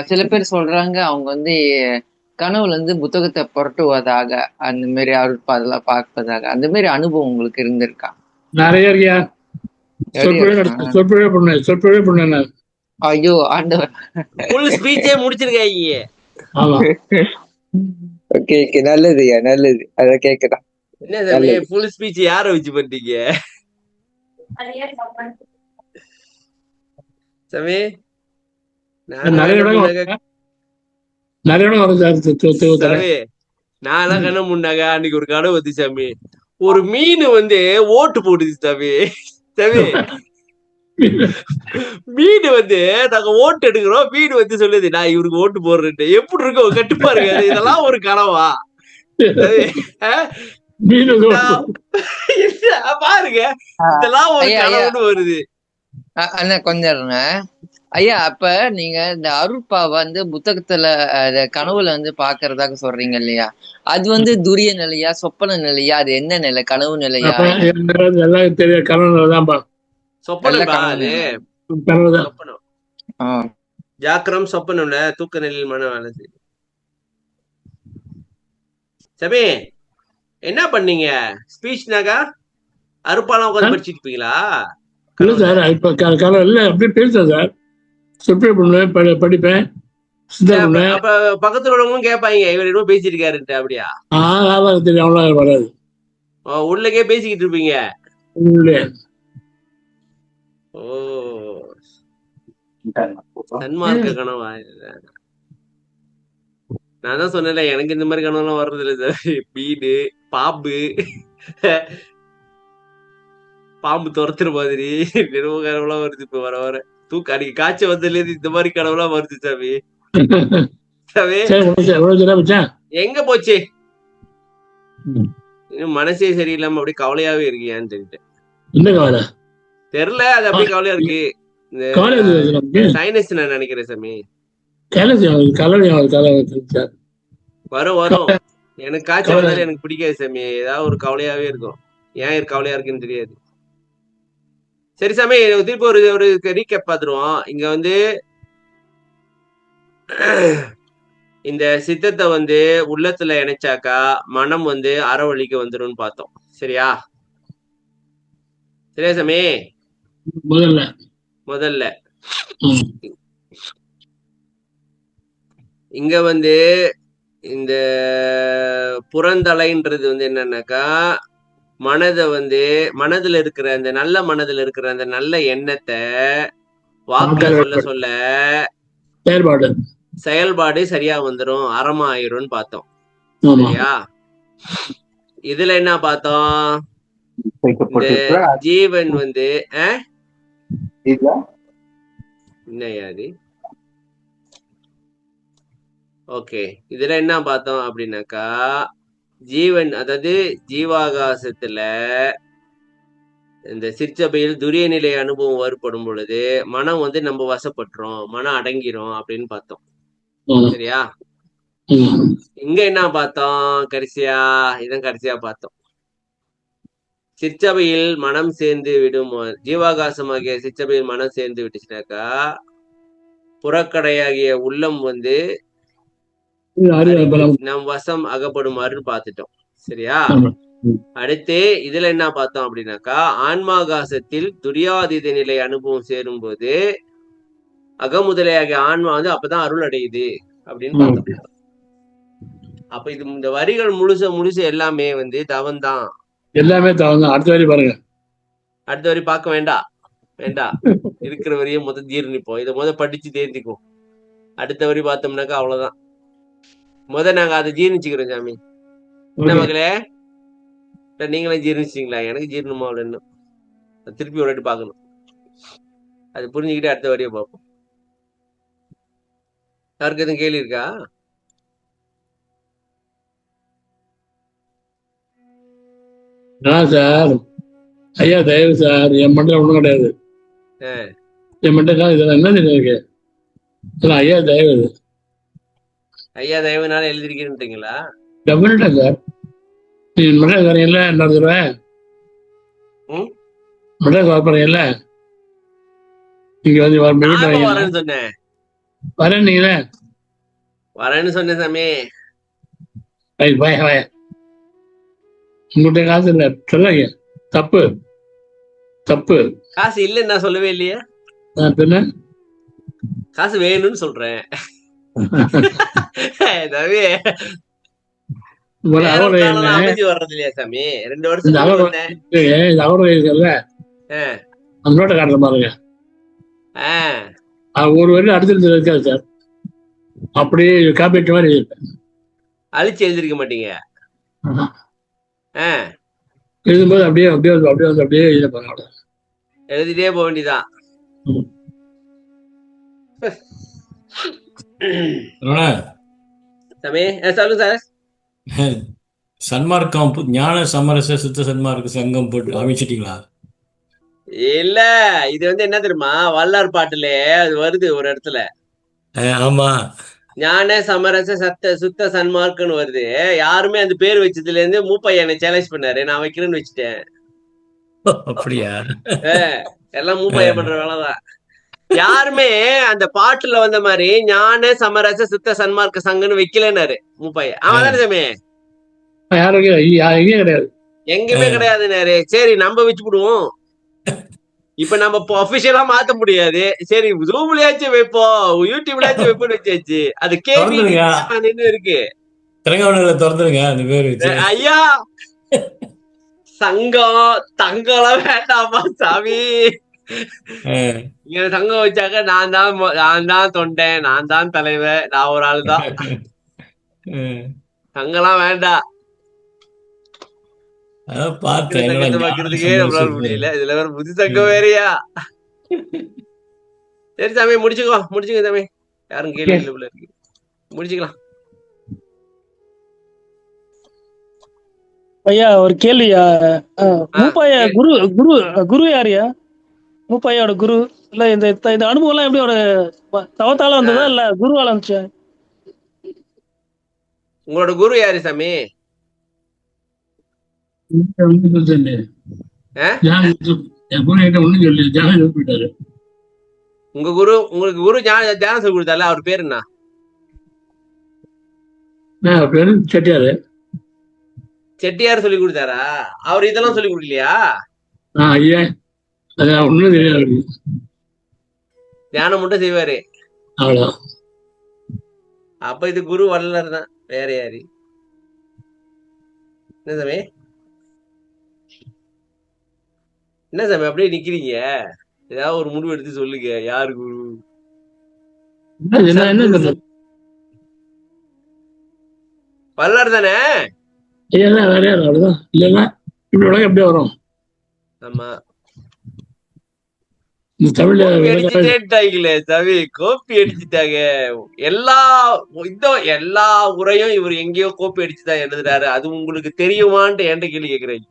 Speaker 6: சில பேர் சொல்றாங்க அவங்க கனவுல புத்தகத்தை புரட்டுவதாக, அந்த மாதிரி அருட்பாதெல்லாம் பார்ப்பதாக, அந்த மாதிரி அனுபவம் உங்களுக்கு இருந்திருக்கா?
Speaker 1: நிறைய இருக்கியா?
Speaker 6: ஐயோ ஆண்டவர்,
Speaker 2: முடிச்சிருக்காங்க.
Speaker 6: ஓகே நல்லதுயா, நல்லது. அத கேக்குதான்.
Speaker 2: என்ன ஃபுல் ஸ்பீச் யார வச்சு பண்ணீங்க சாமி? நான் கண்ண முன்னாங்க அன்னைக்கு ஒரு கனவு வந்து சாமி, ஒரு மீன் ஓட்டு போடுது சாமி. சாமி மீன் நாங்க ஓட்டு எடுக்கிறோம், மீன் சொல்லுது நான் இவருக்கு ஓட்டு போடுறேன். எப்படி இருக்கும் கட்டுப்பாருங்க. இதெல்லாம் ஒரு கனவா? பாருங்க இதெல்லாம் ஒரு கனவுன்னு வருது.
Speaker 6: அண்ணா கொஞ்சம் ஐயா, அப்ப நீங்க இந்த அருட்பா புத்தகத்துல கனவுல பாக்குறதாக சொல்றீங்க இல்லையா, அது துரிய நிலையா சொப்பன நிலையா, அது என்ன நிலை? கனவு நிலையா?
Speaker 2: ஜாக்கிரம் சொப்பனம் தூக்க நிலையில் மன வேலை. சபி என்ன பண்ணீங்க? ஸ்பீச்னாக்கா அருப்பாலாம் உட்காந்து படிச்சுட்டு இருப்பீங்களா?
Speaker 1: இல்ல சார், இப்ப இல்ல அப்படியே பேசுறேன் சார். சொற்பொழிவு பண்ணுவேன், படிப்பேன்.
Speaker 2: அப்ப பக்கத்துல உள்ளவங்களும் கேட்பாங்க இவர் என்ன பேசிருக்காருன்ட்டு. அப்படியா?
Speaker 1: தெரியும், அவ்வளவு வராது.
Speaker 2: உள்ளக்கே பேசிக்கிட்டு இருப்பீங்க. ஓ சன்மார்க்க கனவா? நான் தான் சொன்னேன்ல எனக்கு இந்த மாதிரி கனவுலாம் வர்றது இல்லை சார். வீடு பாம்பு பாம்பு துரத்துற மாதிரி நினைவு கனவுலாம் வருது. இப்ப வர வர அன்னைக்கு காய்ச்சல் வந்ததுல இருந்து இந்த மாதிரி கனவுலாம் வருது சாமி. எங்க போச்சு? இன்னும் மனசே சரியில்லாம அப்படியே கவலையாவே இருக்கியான்னு தெரியுது. தெரியல, அது அப்படியே கவலையா இருக்கு. சைனஸ் நான் நினைக்கிறேன் சாமி. வரும் வரும். எனக்கு காய்ச்சல் வந்தாலும் எனக்கு பிடிக்காது சாமி. ஏதாவது ஒரு கவலையாவே இருக்கும். ஏன் கவலையா இருக்குன்னு தெரியாது. சரி சாமி, திருப்பி ஒரு ரீகேப் பார்த்துருவோம். இங்க இந்த சித்தத்தை உள்ளத்துல இணைச்சாக்கா மனம் அறவழிக்கு வந்துடும் பார்த்தோம். சரியா? சரியா சாமி? முதல்ல இங்க இந்த புறந்தலைன்றது என்னன்னாக்கா மனதை மனதுல இருக்கிற அந்த நல்ல மனதுல இருக்கிற அந்த நல்ல எண்ணத்தை வாக்குல சொல்ல சொல்ல செயல்பாடு சரியா வந்துரும், அறமா ஆயிரும்னு பார்த்தோம். சரியா? இதுல என்ன பார்த்தோம்? இந்த ஜீவன் என்னையாது ஓகே, இதுல என்ன பார்த்தோம் அப்படின்னாக்கா ஜீவன், அதாவது ஜீவாகாசத்துல இந்த சிற்சபையில் துரிய நிலை அனுபவம் ஏற்படும் பொழுது மனம் நம்ம வசப்பட்டுரும், மனம் அடங்கிரும் அப்படின்னு பார்த்தோம். சரியா? இங்க என்ன பார்த்தோம்? கடைசியா இதான் கடைசியா பார்த்தோம். சிற்சபையில் மனம் சேர்ந்து விடும், ஜீவாகாசமாகிய சிற்சபையில் மனம் சேர்ந்து விட்டுச்சுனாக்கா புறக்கடையாகிய உள்ளம் வந்து நம் வசம் அகப்படுமாறுன்னு பார்த்துட்டோம். சரியா? அடுத்து இதுல என்ன பார்த்தோம் அப்படின்னாக்கா, ஆன்மாகாசத்தில் துரியாதீத நிலை அனுபவம் சேரும் போது அகமுதலையாகிய ஆன்மா வந்து அப்பதான் அருள் அடையுது அப்படின்னு பார்த்தோம். அப்ப இது இந்த வரிகள் முழுச எல்லாமே வந்து தவம்தான், எல்லாமே தவம்தான். அடுத்த வரி பாருங்க. அடுத்த வரி பார்க்க வேண்டாம் இருக்கிற வரியும் ஜீர்ணிப்போம். இதை படிச்சு தேர்ந்திக்கும். அடுத்த வரி பார்த்தோம்னாக்கா அவ்வளவுதான். நாங்க அதை ஜீர்ணிச்சுக்கிறோம் சாமி. என்ன மகளே, நீங்களே ஜீர்ணிச்சிங்களா? எனக்கு ஜீரணமா அவ்வளோ, திருப்பி ஒரு வாட்டி பார்க்கணும். அது புரிஞ்சுக்கிட்டு அடுத்த வரியை பார்ப்போம். யாருக்கு எதுவும் கேள்வி இருக்கா? சார் ஐயா தயவு சார், என் மண்டல ஒண்ணும் கிடையாது. என் மண்டல இதெல்லாம் என்ன இருக்கு? ஐயா தயவு, ஐயா தயவுனால எழுதிருக்கீங்களா? டபுள்டா சார். நீ மண்டல வரீங்கல்ல, என்ன தருவேன் மண்டல வரப்போறீங்கல்ல, நீங்க வந்து வரேன்னு சொன்னேன். வரேன் நீங்களே வரேன்னு சொன்னேன் சாமி. பய உங்கள்கிட்ட காசு இல்ல சொல்லுங்க. தப்பு காசு இல்லைன்னு நான் சொல்லவே இல்லையா? காசு வேணும்னு சொல்றேன். வர்றது இல்லையா சாமி? 2 வருஷம் காட்டுற பாருங்க. ஒரு வரையும் அடுத்து இருக்காது சார். அப்படியே காப்பீட்டு மாதிரி அழிச்சு எழுதிருக்க மாட்டீங்க. எழுதும்போது அப்படியே எழுதிட்டே போக வேண்டியதான். சொல்லுங்க சார்.
Speaker 7: சன்மார்க்கம் ஞான சமரச சுத்த சன்மார்க்க சங்கம் போட்டு அமைச்சிட்டீங்களா?
Speaker 2: இல்ல, இது வந்து என்ன தெரியுமா, வல்லார் பாட்டுல அது வருது ஒரு இடத்துல.
Speaker 7: ஆமா,
Speaker 2: ஞான சமரச சுத்த சன்மார்க்கன்னு வருது. யாருமே அந்த பேர் வச்சதுல இருந்து மூப்பையா என்னை சேலஞ்ச் பண்ணாரு, நான் வைக்கிறேன்னு வச்சுட்டேன்.
Speaker 7: அப்படியா?
Speaker 2: எல்லாம் மூப்பையா பண்ற வேலைதான். யாருமே அந்த பாட்டுல வந்த மாதிரி ஞான சமரச சுத்த சன்மார்க்க சங்கன்னு வைக்கலன்னாரு மூப்பையா. அவன் தானே சாமி? கிடையாது, எங்குமே கிடையாதுன்னாரு. சரி நம்ம வச்சுடுவோம். இப்ப நம்ம அபிஷியலா மாத்த முடியாது. சரி ஜூம்லயாச்சும் வைப்போம், யூடியூப்லயாச்சும் வைப்போம்னு வச்சாச்சு. அது கேள்வி இருக்கு.
Speaker 7: திறந்துருங்க அந்த பேரு.
Speaker 2: ஐயா சங்கம் தங்கம்லாம் வேண்டாமா சாமி? இங்க சங்கம் வச்சாக்க நான் தான் தொண்டேன், நான் தான் தலைவர், நான் ஒரு ஆள் தான். சங்கம்லாம் வேண்டாம். வைக்கிறதுக்கே நம்மளால முடியல, இதுல வேற புது சங்கம் வேறையா? சரி சாமி, முடிச்சுக்கோ சாமி. யாரும் கேள்வி இல்லை இருக்கு, முடிச்சுக்கலாம்.
Speaker 8: ஐயா ஒரு கேள்வியா? மூப்பாயா குரு யாருயா? மூப்பாயோட குரு இல்ல? இந்த அனுபவம் எல்லாம் எப்படி ஒரு தவத்தால வந்ததா இல்ல குருவால வந்துச்சா?
Speaker 2: உங்களோட குரு யாரு சாமி? உங்களுக்கு குரு தியானம் சொல்லி கொடுத்தால, அவர் பேரு என்ன? செட்டியார் சொல்லி கொடுத்தாரா? அவர் இதெல்லாம் சொல்லி கொடுக்கலையா? தியானம் மட்டும் செய்வாரு. அப்ப இது குரு வள்ளலர் தான், வேற யாரு? என்ன சாமி அப்படியே நிக்கிறீங்க? ஏதாவது ஒரு முடிவு எடுத்து சொல்லுங்க. யாரு குரு? வள்ளலார் தானே? ஆமா, கோப்பி அடிச்சுட்டாங்க. எல்லா உரையும் இவர் எங்கேயோ கோப்பி அடிச்சுதான் எழுதுறாரு. அது உங்களுக்கு தெரியுமான்ட்டு என்கிட்ட கேள்வி கேக்குறீங்க.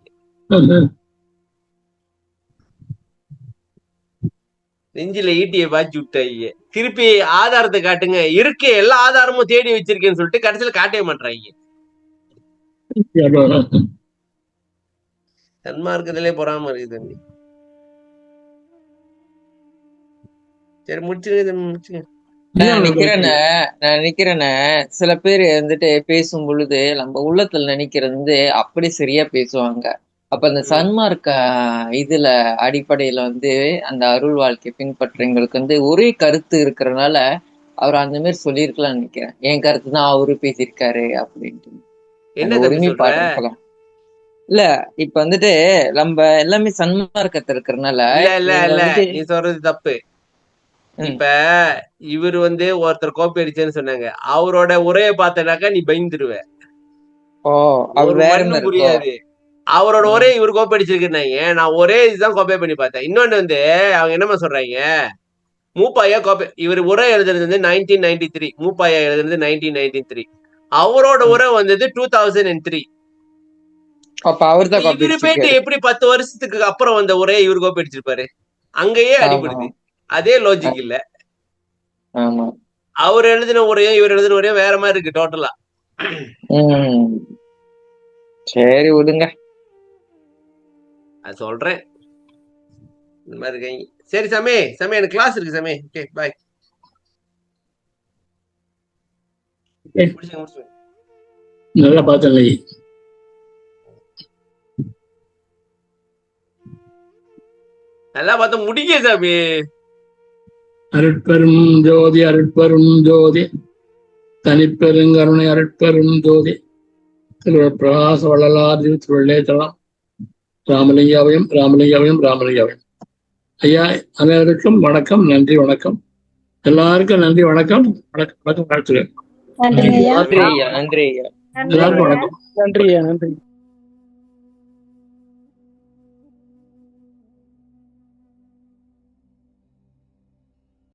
Speaker 2: நெஞ்சில ஈட்டியை பாய்ச்சி விட்டாங்க. திருப்பி ஆதாரத்தை காட்டுங்க. இருக்கு, எல்லா ஆதாரமும் தேடி வச்சிருக்கேன்னு சொல்லிட்டு கடைசியில காட்டவே மாட்டாங்க. சன்மார்க்கத்திலே பொறாம இருக்குது தம்பி. சரி முடிச்சுங்க தம்பி, முடிச்சுங்க.
Speaker 6: நான் நினைக்கிறேன்னு சில பேர் வந்துட்டு பேசும் பொழுது நம்ம உள்ளத்துல நினைக்கிறது வந்து அப்படி சரியா பேசுவாங்க. அப்ப அந்த சன்மார்க்க இதுல அடிப்படையில வந்து அந்த அருள் வாழ்க்கை பின்பற்றவங்களுக்கு வந்து ஒரே கருத்து இருக்கிறதுனால அவர் அந்த மாதிரி சொல்லியிருக்கலாம்னு நினைக்கிறேன். என் கருத்து தான் அவரு பேசியிருக்காரு அப்படின்ட்டு.
Speaker 2: என்ன தம்பி
Speaker 6: ஒருமைப்பாடு
Speaker 2: சொல்ற?
Speaker 6: இருக்கலாம். இல்ல இப்ப வந்துட்டு நம்ம எல்லாமே சன்மார்க்கத்தை இருக்கிறதுனால
Speaker 2: நீ சொல்றது தப்பு. இப்ப இவரு வந்து ஒருத்தர் கோப்பை அடிச்சேன்னு சொன்னாங்க, அவரோட உரையை பார்த்தனாக்கா நீ பயந்துருவ. புரியாது. அவரோட ஒரே இவரு கோப்பை அடிச்சிருக்கிறாங்க, நான் ஒரே இதுதான் கோப்பை பண்ணி பார்த்தேன். இன்னொன்னு வந்து அவங்க என்னமா சொல்றாங்க, மூப்பாயா கோப்பை இவர் உரை எழுதுறது வந்து 1993, மூப்பாயா எழுதுறது 1993, அவரோட உரை வந்தது 2003. இவரு போயிட்டு எப்படி 10 வருஷத்துக்கு அப்புறம் வந்த உரையை இவரு கோப்பை அடிச்சிருப்பாரு? அங்கேயே அடிபடுது. அதே லாஜிக் இல்ல. அவர் எழுதின உரையும் இவர் எழுதின உரையும் வேற மாதிரி இருக்கு டோட்டலா.
Speaker 6: சரி விடுங்க,
Speaker 2: அது சொல்றேன். இந்த மாதிரி இருக்காங்க. சரி சமே எனக்கு கிளாஸ் இருக்கு சமே. Okay bye.
Speaker 1: நல்லா பார்த்தேன்.
Speaker 2: நல்லா பார்த்தா முடிக்க சாமி.
Speaker 1: அருட்பெரும் ஜோதி அருட்பெரும் ஜோதி தனிப்பெருங்கருணை அருட்பெரும் ஜோதி பிரகாச வள்ளலார் திருவள்ளே தளம் ராமலிங்காவையும் ராமலிங்காவையும் ராமலிங்காவையும். ஐயா அனைவருக்கும் வணக்கம், நன்றி, வணக்கம். எல்லாருக்கும் நன்றி, வணக்கம், வணக்கம், வணக்கம். வாழ்த்துக்கிறேன்.
Speaker 6: நன்றி ஐயா.
Speaker 1: எல்லாருக்கும் வணக்கம்.
Speaker 8: நன்றி ஐயா, நன்றி.